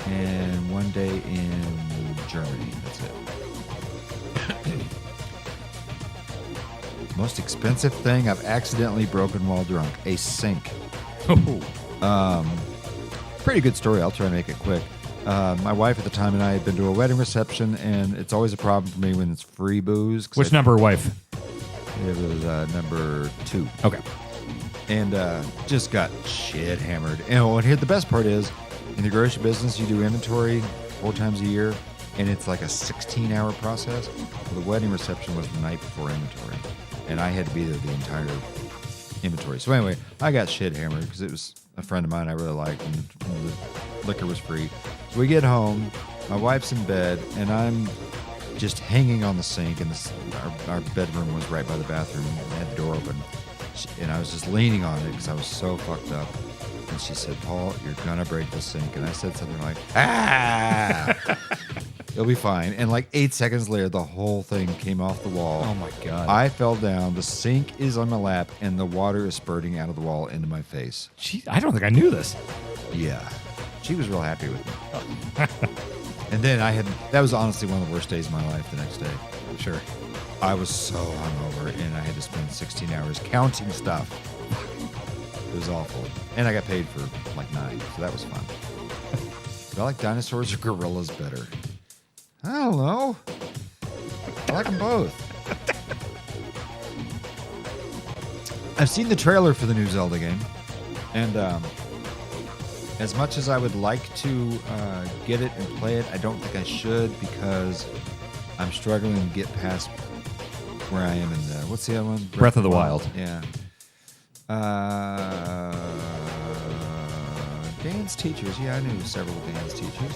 and one day in Germany. That's it. Most expensive thing I've accidentally broken while drunk: a sink. Pretty good story. I'll try to make it quick. My wife at the time and I had been to a wedding reception, and it's always a problem for me when it's free booze. Which number wife? It was number 2. Okay. And just got shit hammered. And here the best part is, in the grocery business, you do inventory 4 times a year, and it's like a 16-hour process. Well, the wedding reception was the night before inventory, and I had to be there the entire inventory. So anyway, I got shit hammered because it was a friend of mine I really liked, and the liquor was free. So we get home, my wife's in bed, and I'm just hanging on the sink, and our bedroom was right by the bathroom, and I had the door open, and I was just leaning on it because I was so fucked up. And she said, "Paul, you're gonna break the sink." And I said something like, "Ah, it'll be fine." And like 8 seconds later, the whole thing came off the wall. Oh my God. I fell down. The sink is on my lap, and the water is spurting out of the wall into my face. I don't think I knew this. Yeah. She was real happy with me. And then that was honestly one of the worst days of my life the next day. Sure. I was so hungover, and I had to spend 16 hours counting stuff. It was awful. And I got paid for like 9, so that was fun. Do I like dinosaurs or gorillas better? I don't know. I like them both. I've seen the trailer for the new Zelda game, and as much as I would like to get it and play it, I don't think I should because I'm struggling to get past where I am in what's the other one? Breath of the Wild. Yeah. Dance teachers. Yeah, I knew several dance teachers.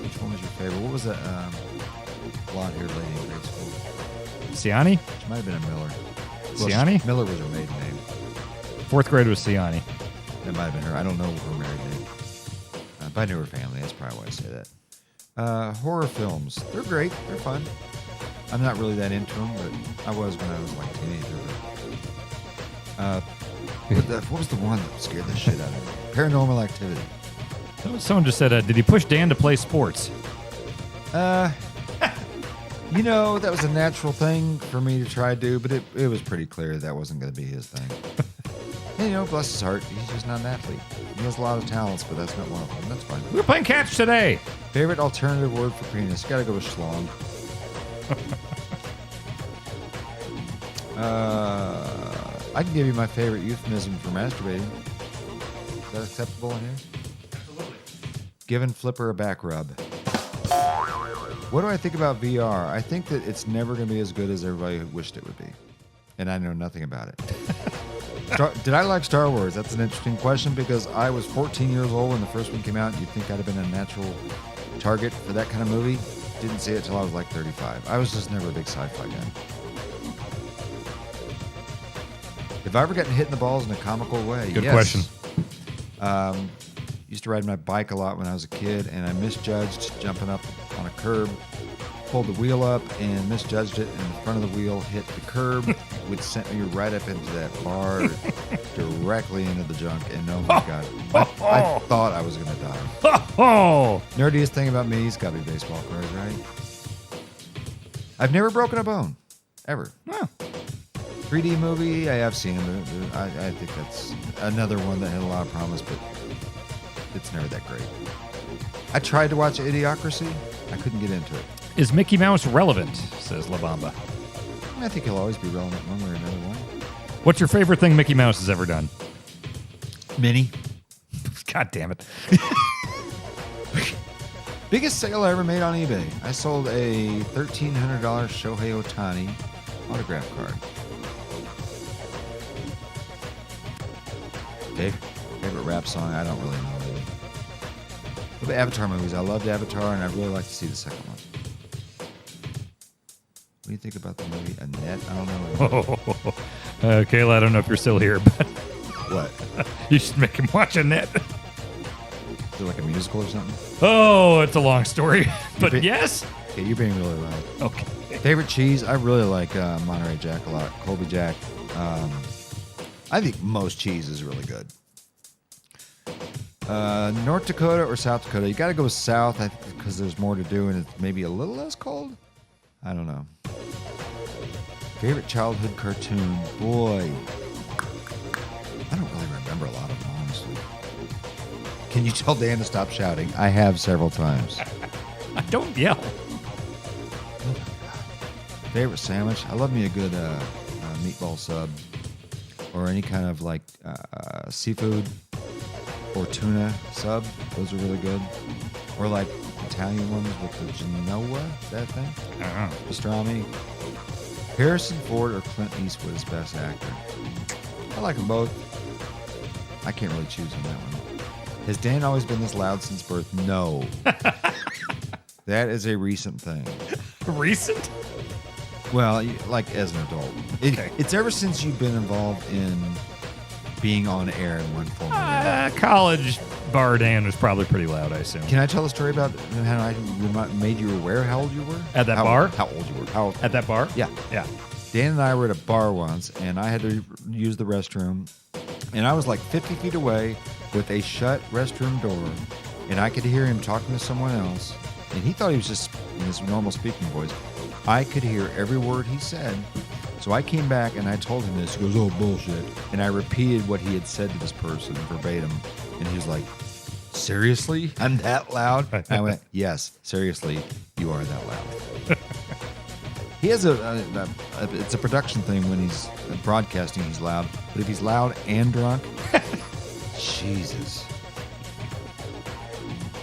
Which one was your favorite? What was that blonde-haired lady in grade school? Siani? She might have been a Miller. Siani? Miller was her maiden name. 4th grade was Siani. That might have been her. I don't know her married name. But I knew her family. That's probably why I say that. Horror films. They're great. They're fun. I'm not really that into them, but I was when I was like a teenager. What was the one that scared the shit out of me? Paranormal Activity. Someone just said, did he push Dan to play sports? You know, that was a natural thing for me to try to do, but it was pretty clear that wasn't going to be his thing. And, you know, bless his heart, he's just not an athlete. He has a lot of talents, but that's not one of them. That's fine. We were playing catch today. Favorite alternative word for penis? Gotta go with schlong. I can give you my favorite euphemism for masturbating. Is that acceptable in here? Absolutely. Giving Flipper a back rub. What do I think about VR? I think that it's never going to be as good as everybody wished it would be. And I know nothing about it. Did I like Star Wars? That's an interesting question because I was 14 years old when the first one came out. You'd think I'd have been a natural target for that kind of movie. Didn't see it till I was like 35. I was just never a big sci-fi guy. Have I ever gotten hit in the balls in a comical way? Good yes. question. Used to ride my bike a lot when I was a kid, and I misjudged jumping up on a curb, pulled the wheel up, and misjudged it, and the front of the wheel hit the curb, which sent me right up into that bar, directly into the junk, and oh my God, I thought I was going to die. Nerdiest thing about me, it's got to be baseball cards, right? I've never broken a bone, ever. Wow. 3D movie, I have seen them. I think that's another one that had a lot of promise, but it's never that great. I tried to watch Idiocracy. I couldn't get into it. Is Mickey Mouse relevant, says La Bamba. I think he'll always be relevant one way or another way. What's your favorite thing Mickey Mouse has ever done? Minnie. God damn it. Biggest sale I ever made on eBay. I sold a $1,300 Shohei Ohtani autograph card. Favorite rap song? I don't really know. The Avatar movies. I loved Avatar, and I'd really like to see the second one. What do you think about the movie Annette? I don't know. Kayla, I don't know if you're still here, but What? you should make him watch Annette. Is it like a musical or something? Oh, it's a long story, but be- yes. Okay, you're being really loud. Okay. Favorite cheese? I really like Monterey Jack a lot. Colby Jack. I think most cheese is really good. North Dakota or South Dakota? You got to go south, I think, because there's more to do and it's maybe a little less cold. I don't know. Favorite childhood cartoon? Boy, I don't really remember a lot of them, honestly. Can you tell Dan to stop shouting? I have several times. Don't yell. Favorite sandwich? I love me a good meatball sub or any kind of like seafood or tuna sub. Those are really good. Or like Italian ones with the Genoa, that thing? Pastrami. Harrison Ford or Clint Eastwood is best actor? I like them both. I can't really choose on that one. Has Dan always been this loud since birth? No. That is a recent thing. Recent? Well, like as an adult. Okay. It's ever since you've been involved in being on air in one form or another. College bar Dan was probably pretty loud, I assume. Can I tell the story about how I made you aware how old you were? At that bar? How old you were. How old? At that bar? Yeah. Yeah. Dan and I were at a bar once, and I had to use the restroom, and I was like 50 feet away with a shut restroom door, and I could hear him talking to someone else, and he thought he was just in his normal speaking voice. I could hear every word he said, so I came back and I told him this. He goes, "Oh, bullshit," and I repeated what he had said to this person verbatim, and he was like, "Seriously? I'm that loud?" And I went, "Yes, seriously, you are that loud." He has it's a production thing when he's broadcasting, he's loud. But if he's loud and drunk, Jesus.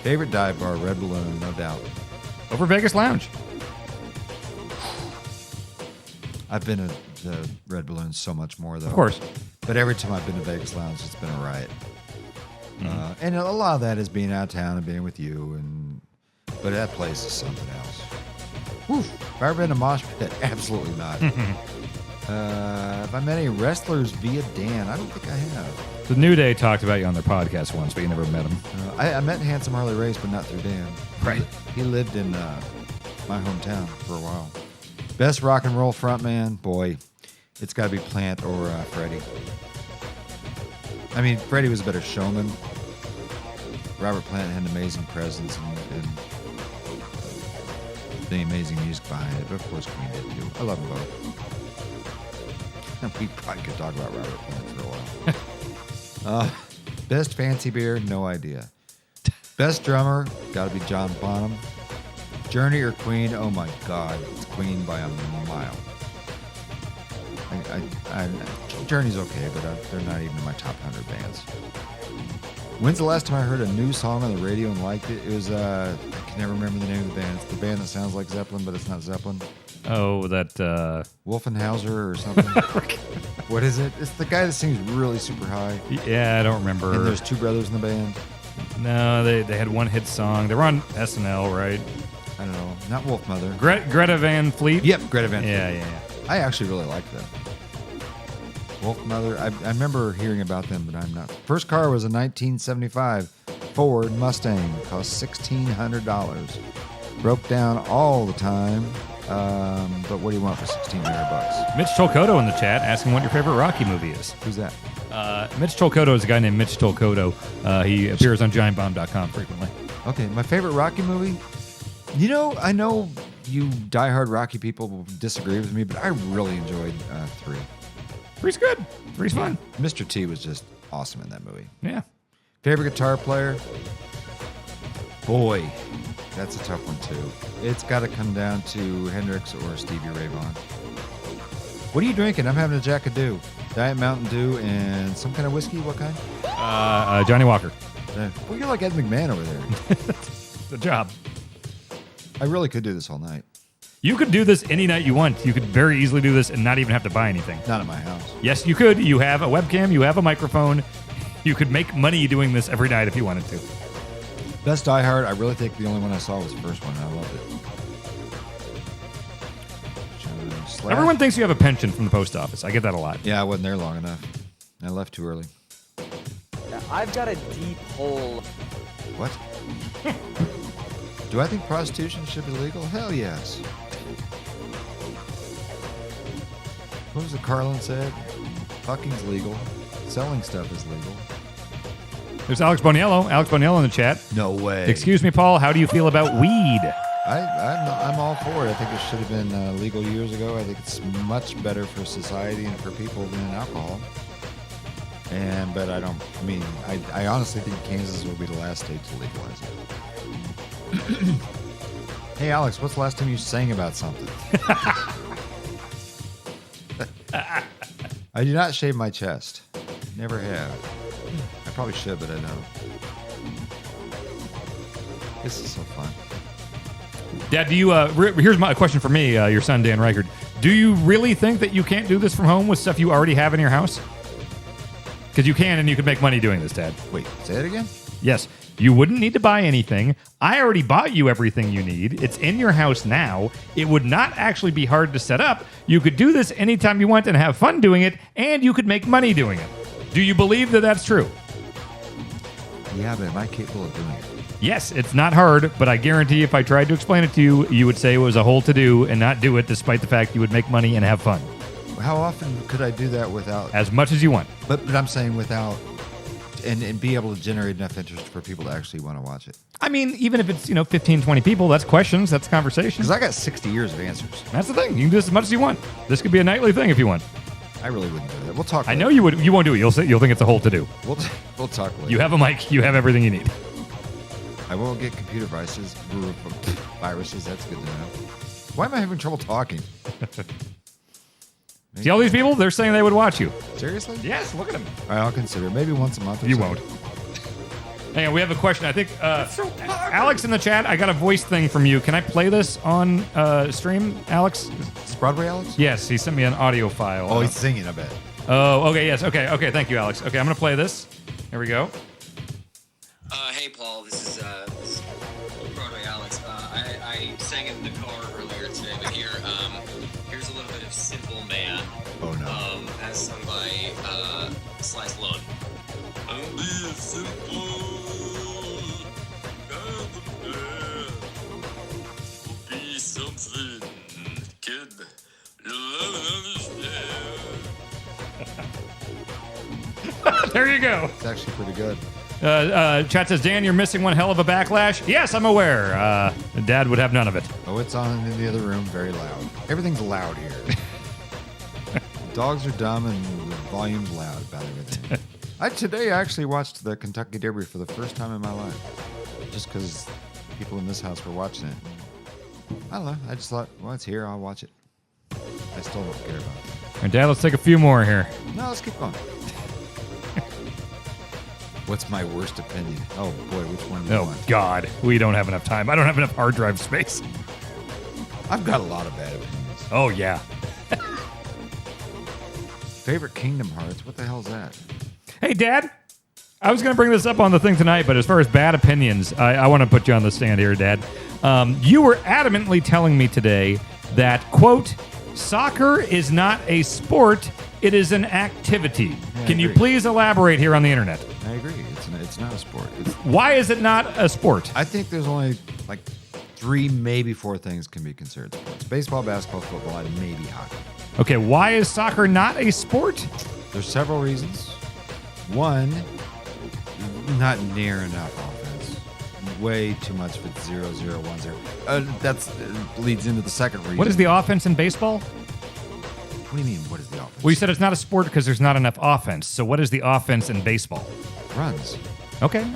Favorite dive bar, Red Balloon, no doubt. Over Vegas Lounge. I've been to the Red Balloon so much more, though. Of course. But every time I've been to Vegas Lounge, it's been a riot. And a lot of that is being out of town and being with you. But that place is something else. Whew. Have I ever been to mosh pit? Absolutely not. Have I met any wrestlers via Dan? I don't think I have. The New Day talked about you on their podcast once, but you never met him. I met Handsome Harley Race, but not through Dan. Right. He lived in my hometown for a while. Best rock and roll frontman? Boy, it's got to be Plant or Freddie. I mean, Freddie was a better showman. Robert Plant had an amazing presence and the amazing music behind it, but of course Queen did too. I love them both. We probably could talk about Robert Plant for a while. Best fancy beer? No idea. Best drummer? Got to be John Bonham. Journey or Queen? Oh my God, it's Queen by a mile. Journey's okay, but they're not even in my top 100 bands. When's the last time I heard a new song on the radio and liked it? It was, I can never remember the name of the band. It's the band that sounds like Zeppelin, but it's not Zeppelin. Oh, that... Wolfenhauser or something. What is it? It's the guy that sings really super high. Yeah, I don't remember. And there's two brothers in the band. No, they had one hit song. They were on SNL, right? I don't know. Not Wolf Mother. Greta Van Fleet? Yep, Greta Van Fleet. Yeah. I actually really liked them. Wolf Mother. I remember hearing about them, but I'm not. First car was a 1975 Ford Mustang. Cost $1,600. Broke down all the time. But what do you want for $1,600? Mitch Tolkoto in the chat asking what your favorite Rocky movie is. Who's that? Mitch Tolkoto is a guy named Mitch Tolkoto. He appears on GiantBomb.com frequently. Okay, my favorite Rocky movie? You know, I know you diehard Rocky people will disagree with me, but I really enjoyed 3. 3's good. 3's fun. Mr. T was just awesome in that movie. Yeah. Favorite guitar player? Boy, that's a tough one, too. It's got to come down to Hendrix or Stevie Ray Vaughan. What are you drinking? I'm having a Jack of Dew. Diet Mountain Dew and some kind of whiskey. What kind? Johnny Walker. Well, you're like Ed McMahon over there. Good job. I really could do this all night. You could do this any night you want. You could very easily do this and not even have to buy anything. Not at my house. Yes, you could. You have a webcam. You have a microphone. You could make money doing this every night if you wanted to. Best Die Hard, I really think the only one I saw was the first one. I loved it. Everyone thinks you have a pension from the post office. I get that a lot. Yeah, I wasn't there long enough. I left too early. I've got a deep hole. What? Do I think prostitution should be legal? Hell yes. What was it Carlin said? Fucking's legal. Selling stuff is legal. There's Alex Boniello. Alex Boniello in the chat. No way. Excuse me, Paul. How do you feel about weed? I'm all for it. I think it should have been legal years ago. I think it's much better for society and for people than alcohol. But I honestly think Kansas will be the last state to legalize it. Hey, Alex, what's the last time you sang about something? I do not shave my chest. Never have. I probably should, but I don't. This is so fun. Dad, do you? Here's my question for me, your son Dan Ryckert. Do you really think that you can't do this from home with stuff you already have in your house? Because you can, and you could make money doing this, Dad. Wait, say it again? Yes. You wouldn't need to buy anything. I already bought you everything you need. It's in your house now. It would not actually be hard to set up. You could do this anytime you want and have fun doing it, and you could make money doing it. Do you believe that that's true? Yeah, but am I capable of doing it? Yes, it's not hard, but I guarantee if I tried to explain it to you, you would say it was a whole to-do and not do it, despite the fact you would make money and have fun. How often could I do that without... As much as you want. But I'm saying without... And be able to generate enough interest for people to actually want to watch it. I mean, even if it's, 15, 20 people, that's questions, that's conversation. Because I got 60 years of answers. That's the thing. You can do this as much as you want. This could be a nightly thing if you want. I really wouldn't do that. We'll talk later. I know you would. You won't do it. You'll think it's a whole to-do. We'll talk later. You have a mic. You have everything you need. I won't get computer viruses. That's good to know. Why am I having trouble talking? See all these people? They're saying they would watch you. Seriously? Yes, look at them. All right, I'll consider it. Maybe once a month or You so. won't. Hang on, we have a question. I think Alex in the chat, I got a voice thing from you. Can I play this on stream, Alex? Is Broadway Alex? Yes, he sent me an audio file. Oh, he's singing, I bet. Oh, okay, yes. Okay, thank you, Alex. Okay, I'm going to play this. Here we go. Hey, Paul. This is Broadway Alex. I sang in the car earlier today, but here's a little bit of Simple Man. Oh, no. As sung by Sly Stallone. I'll be a simple kind of man. Will be something, kid. You'll never understand. There you go. It's actually pretty good. Chat says, Dan, you're missing one hell of a backlash. Yes, I'm aware. Dad would have none of it. Oh, it's on in the other room, very loud. Everything's loud here. Dogs are dumb and the volume's loud about everything. Today I actually watched the Kentucky Derby for the first time in my life. Just because people in this house were watching it. I don't know. I just thought, well, it's here. I'll watch it. I still don't care about it. All right, Dad, let's take a few more here. No, let's keep going. What's my worst opinion? Oh, boy, which one do you Oh, want? God. We don't have enough time. I don't have enough hard drive space. I've got a lot of bad opinions. Oh, yeah. Favorite Kingdom Hearts? What the hell's that? Hey, Dad. I was going to bring this up on the thing tonight, but as far as bad opinions, I want to put you on the stand here, Dad. You were adamantly telling me today that, quote, soccer is not a sport, it is an activity. Yeah, I Can you agree. please elaborate here on the internet? I agree. It's not a sport. Why is it not a sport? I think there's only like 3, maybe 4 things can be considered sports: baseball, basketball, football, and maybe hockey. Okay, why is soccer not a sport? There's several reasons. One, not near enough offense. Way too much with 0-0, 1-0. That leads into the second reason. What is the offense in baseball? What do you mean? What is the offense? Well, you said it's not a sport because there's not enough offense. So what is the offense in baseball? Runs. Okay.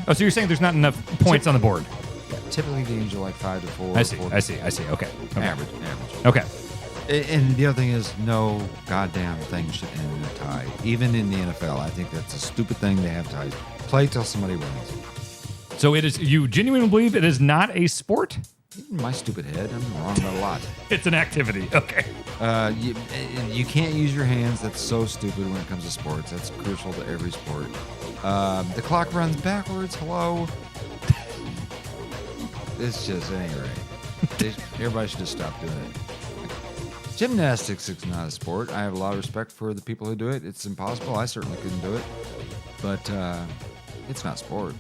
Oh, so you're saying there's not enough points on the board? Yeah, typically games are like 5-4. I see. 4-. Okay. Average. Okay. And the other thing is, no goddamn thing should end in a tie. Even in the NFL, I think that's a stupid thing to have ties. Play till somebody wins. So it is. You genuinely believe it is not a sport? In my stupid head, I'm wrong about a lot. It's an activity. Okay. You can't use your hands. That's so stupid when it comes to sports. That's crucial to every sport. The clock runs backwards. Hello. It's just, it ain't right. Everybody should just stop doing it. Gymnastics is not a sport. I have a lot of respect for the people who do it. It's impossible. I certainly couldn't do it. But it's not sport.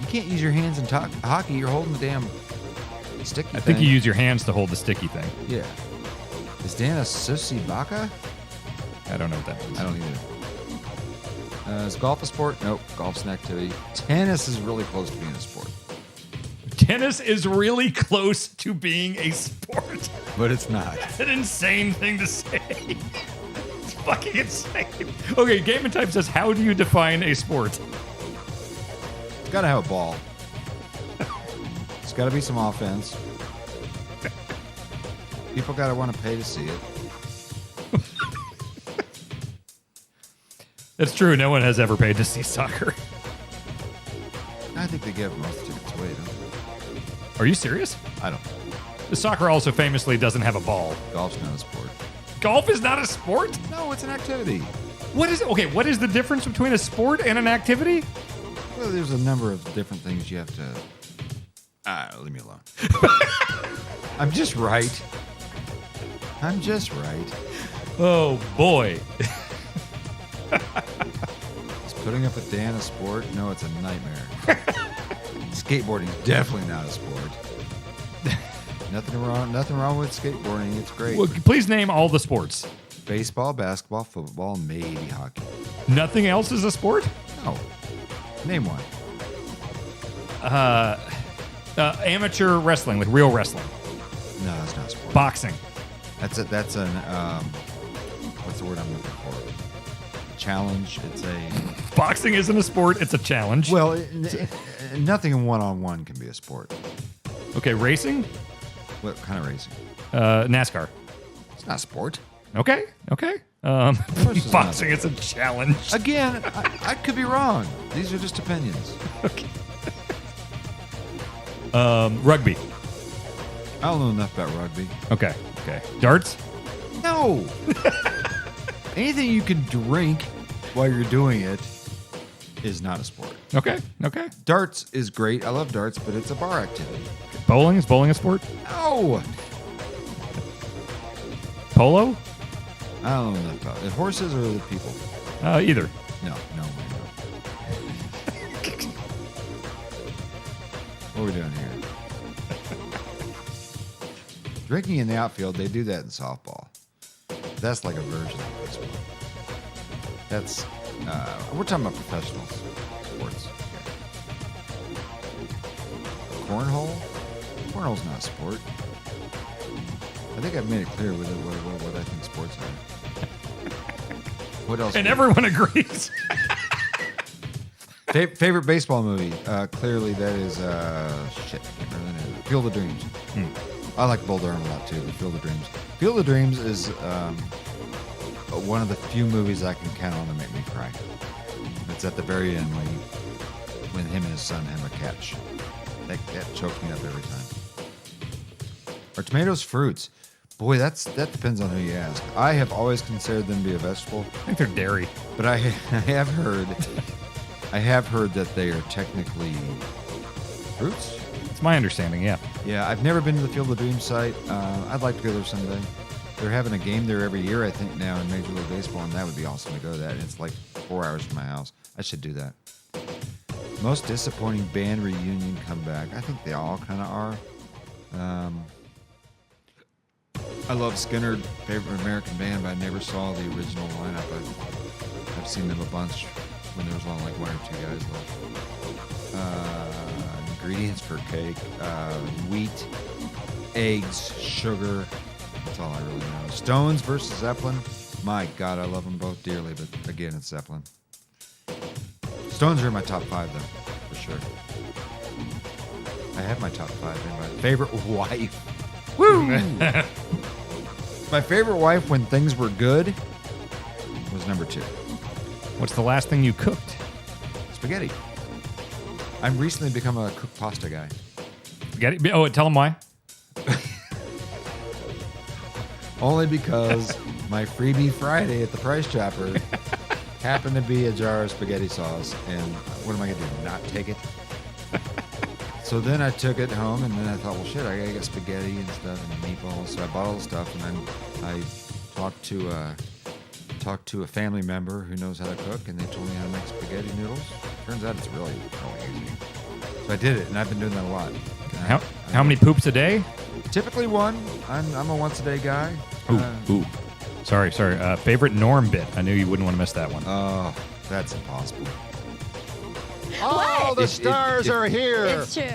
You can't use your hands in hockey. You're holding the damn sticky thing. I think you use your hands to hold the sticky thing. Yeah. Is Dan a sissy baka? I don't know what that means. I don't either. Is golf a sport? Nope. Golf's an activity. Tennis is really close to being a sport. Tennis is really close to being a sport. But it's not. That's an insane thing to say. It's fucking insane. Okay, Game and Type says, how do you define a sport? It's got to have a ball. It's got to be some offense. People got to want to pay to see it. That's true. No one has ever paid to see soccer. I think they give most tickets away, don't they? Are you serious? I don't know. The soccer also famously doesn't have a ball. Golf's not a sport. Golf is not a sport? No, it's an activity. What is what is the difference between a sport and an activity? Well, there's a number of different things you have to... leave me alone. I'm just right. Oh, boy. Is putting up a Dan a sport? No, it's a nightmare. Skateboarding is definitely not a sport. Nothing wrong with skateboarding. It's great. Well, please name all the sports. Baseball, basketball, football, maybe hockey. Nothing else is a sport? No. Name one. Amateur wrestling, like real wrestling. No, that's not a sport. Boxing. That's an what's the word I'm looking for? A challenge. It's a Boxing isn't a sport, it's a challenge. well, nothing in one-on-one can be a sport. Okay, racing? What kind of racing? NASCAR. It's not a sport. Okay. course it's not. Boxing is a challenge. Again, I could be wrong. These are just opinions. Okay. Rugby. I don't know enough about rugby. Okay. Darts? No. Anything you can drink while you're doing it is not a sport. Okay. Darts is great. I love darts, but it's a bar activity. Bowling? Is bowling a sport? No! Polo? I don't know enough about it. Horses or the people? Either. No. What are we doing here? Drinking in the outfield, they do that in softball. That's like a version of baseball. That's, we're talking about professional sports here. Cornhole? Cornhole's not a sport. I think I've made it clear with what I think sports are. What else? And everyone agrees. Favorite baseball movie? Clearly that is, shit, I can't remember the name. Field of Dreams. I like Bull Durham a lot too, but Field of Dreams. Field of Dreams is one of the few movies I can count on to make me cry. It's at the very end when him and his son have a catch. That chokes me up every time. Are tomatoes fruits? Boy, that depends on who you ask. I have always considered them to be a vegetable, I think they're dairy. but I have heard that they are technically fruits. It's my understanding, yeah. Yeah, I've never been to the Field of Dreams site. I'd like to go there someday. They're having a game there every year, I think, now in Major League Baseball, and that would be awesome to go to that. And it's like 4 hours from my house. I should do that. Most disappointing band reunion comeback. I think they all kind of are. I love Skinner, favorite American band, but I never saw the original lineup. I've seen them a bunch when there was only like 1 or 2 guys left. Ingredients for cake: wheat, eggs, sugar. That's all I really know. Stones versus Zeppelin. My God, I love them both dearly, but again, it's Zeppelin. Stones are in my top 5, though, for sure. I have my top 5 in my favorite wife. Woo! My favorite wife when things were good was number 2. What's the last thing you cooked? Spaghetti. I've recently become a cooked pasta guy. Spaghetti? Oh, tell them why. Only because my freebie Friday at the Price Chopper happened to be a jar of spaghetti sauce, and what am I going to do, not take it? So then I took it home, and then I thought, well, shit, I got to get spaghetti and stuff and meatballs. So I bought all the stuff, and then I talked to a family member who knows how to cook, and they told me how to make spaghetti noodles. Turns out it's really, really easy. So I did it, and I've been doing that a lot. How many poops a day? Typically 1. I'm a once-a-day guy. Ooh. Sorry. Favorite Norm bit? I knew you wouldn't want to miss that one. Oh, that's impossible. All the stars are here. It's true.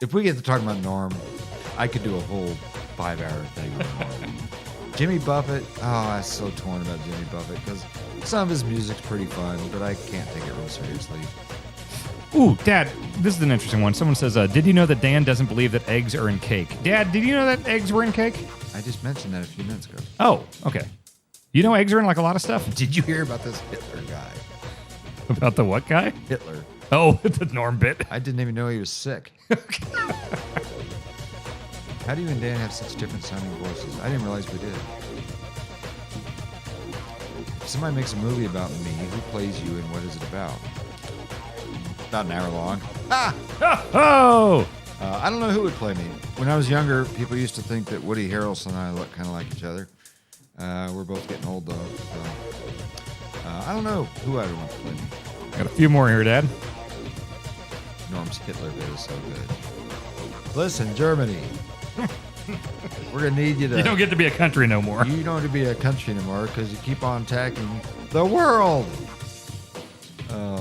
If we get to talking about Norm, I could do a whole 5-hour thing on Norm. Jimmy Buffett. Oh, I'm so torn about Jimmy Buffett because some of his music's pretty fun, but I can't take it real seriously. Ooh, Dad, this is an interesting one. Someone says, did you know that Dan doesn't believe that eggs are in cake? Dad, did you know that eggs were in cake? I just mentioned that a few minutes ago. Oh, okay. You know eggs are in like a lot of stuff? Did you hear about this Hitler guy? About the what guy? Hitler. Oh, the Norm bit. I didn't even know he was sick. How do you and Dan have such different sounding voices? I didn't realize we did. If somebody makes a movie about me, who plays you and what is it about? About an hour long. Oh! I don't know who would play me. When I was younger, people used to think that Woody Harrelson and I look kind of like each other. We're both getting old, though. So, I don't know who I would want to play me. Got a few more here, Dad. Norm's Hitler bit is so good. Listen, Germany. We're going to need you to... You don't get to be a country no more. You don't get to be a country anymore because you keep on attacking the world.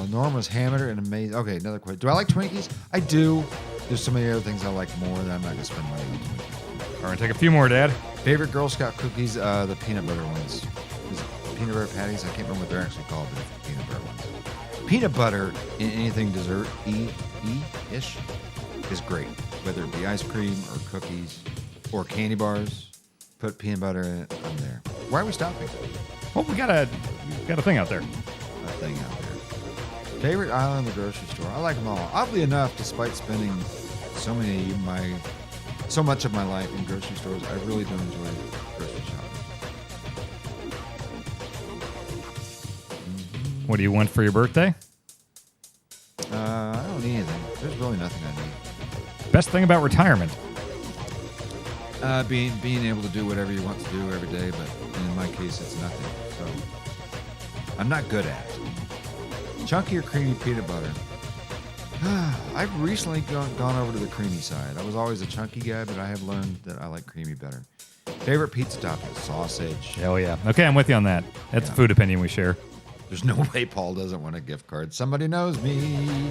Norm was hammered and amazing. Okay, another question. Do I like Twinkies? I do. There's so many other things I like more that I'm not going to spend money on Twinkies. All right, take a few more, Dad. Favorite Girl Scout cookies? The peanut butter ones. Is it peanut butter patties? I can't remember what they're actually called, but it's peanut butter ones. Peanut butter in anything dessert-ish is great. Whether it be ice cream or cookies or candy bars, put peanut butter in it, I'm there. Why are we stopping? Well, we got a thing out there. A thing out there. Favorite aisle in the grocery store? I like them all. Oddly enough, despite spending so much of my life in grocery stores, I really do enjoy grocery shopping. What do you want for your birthday? I don't need anything. There's really nothing I need. Best thing about retirement. Being able to do whatever you want to do every day, but in my case, it's nothing. So I'm not good at it. Chunky or creamy peanut butter? I've recently gone over to the creamy side. I was always a chunky guy, but I have learned that I like creamy better. Favorite pizza topping? Sausage. Hell yeah. Okay, I'm with you on that. That's a food opinion we share. There's no way Paul doesn't want a gift card. Somebody knows me.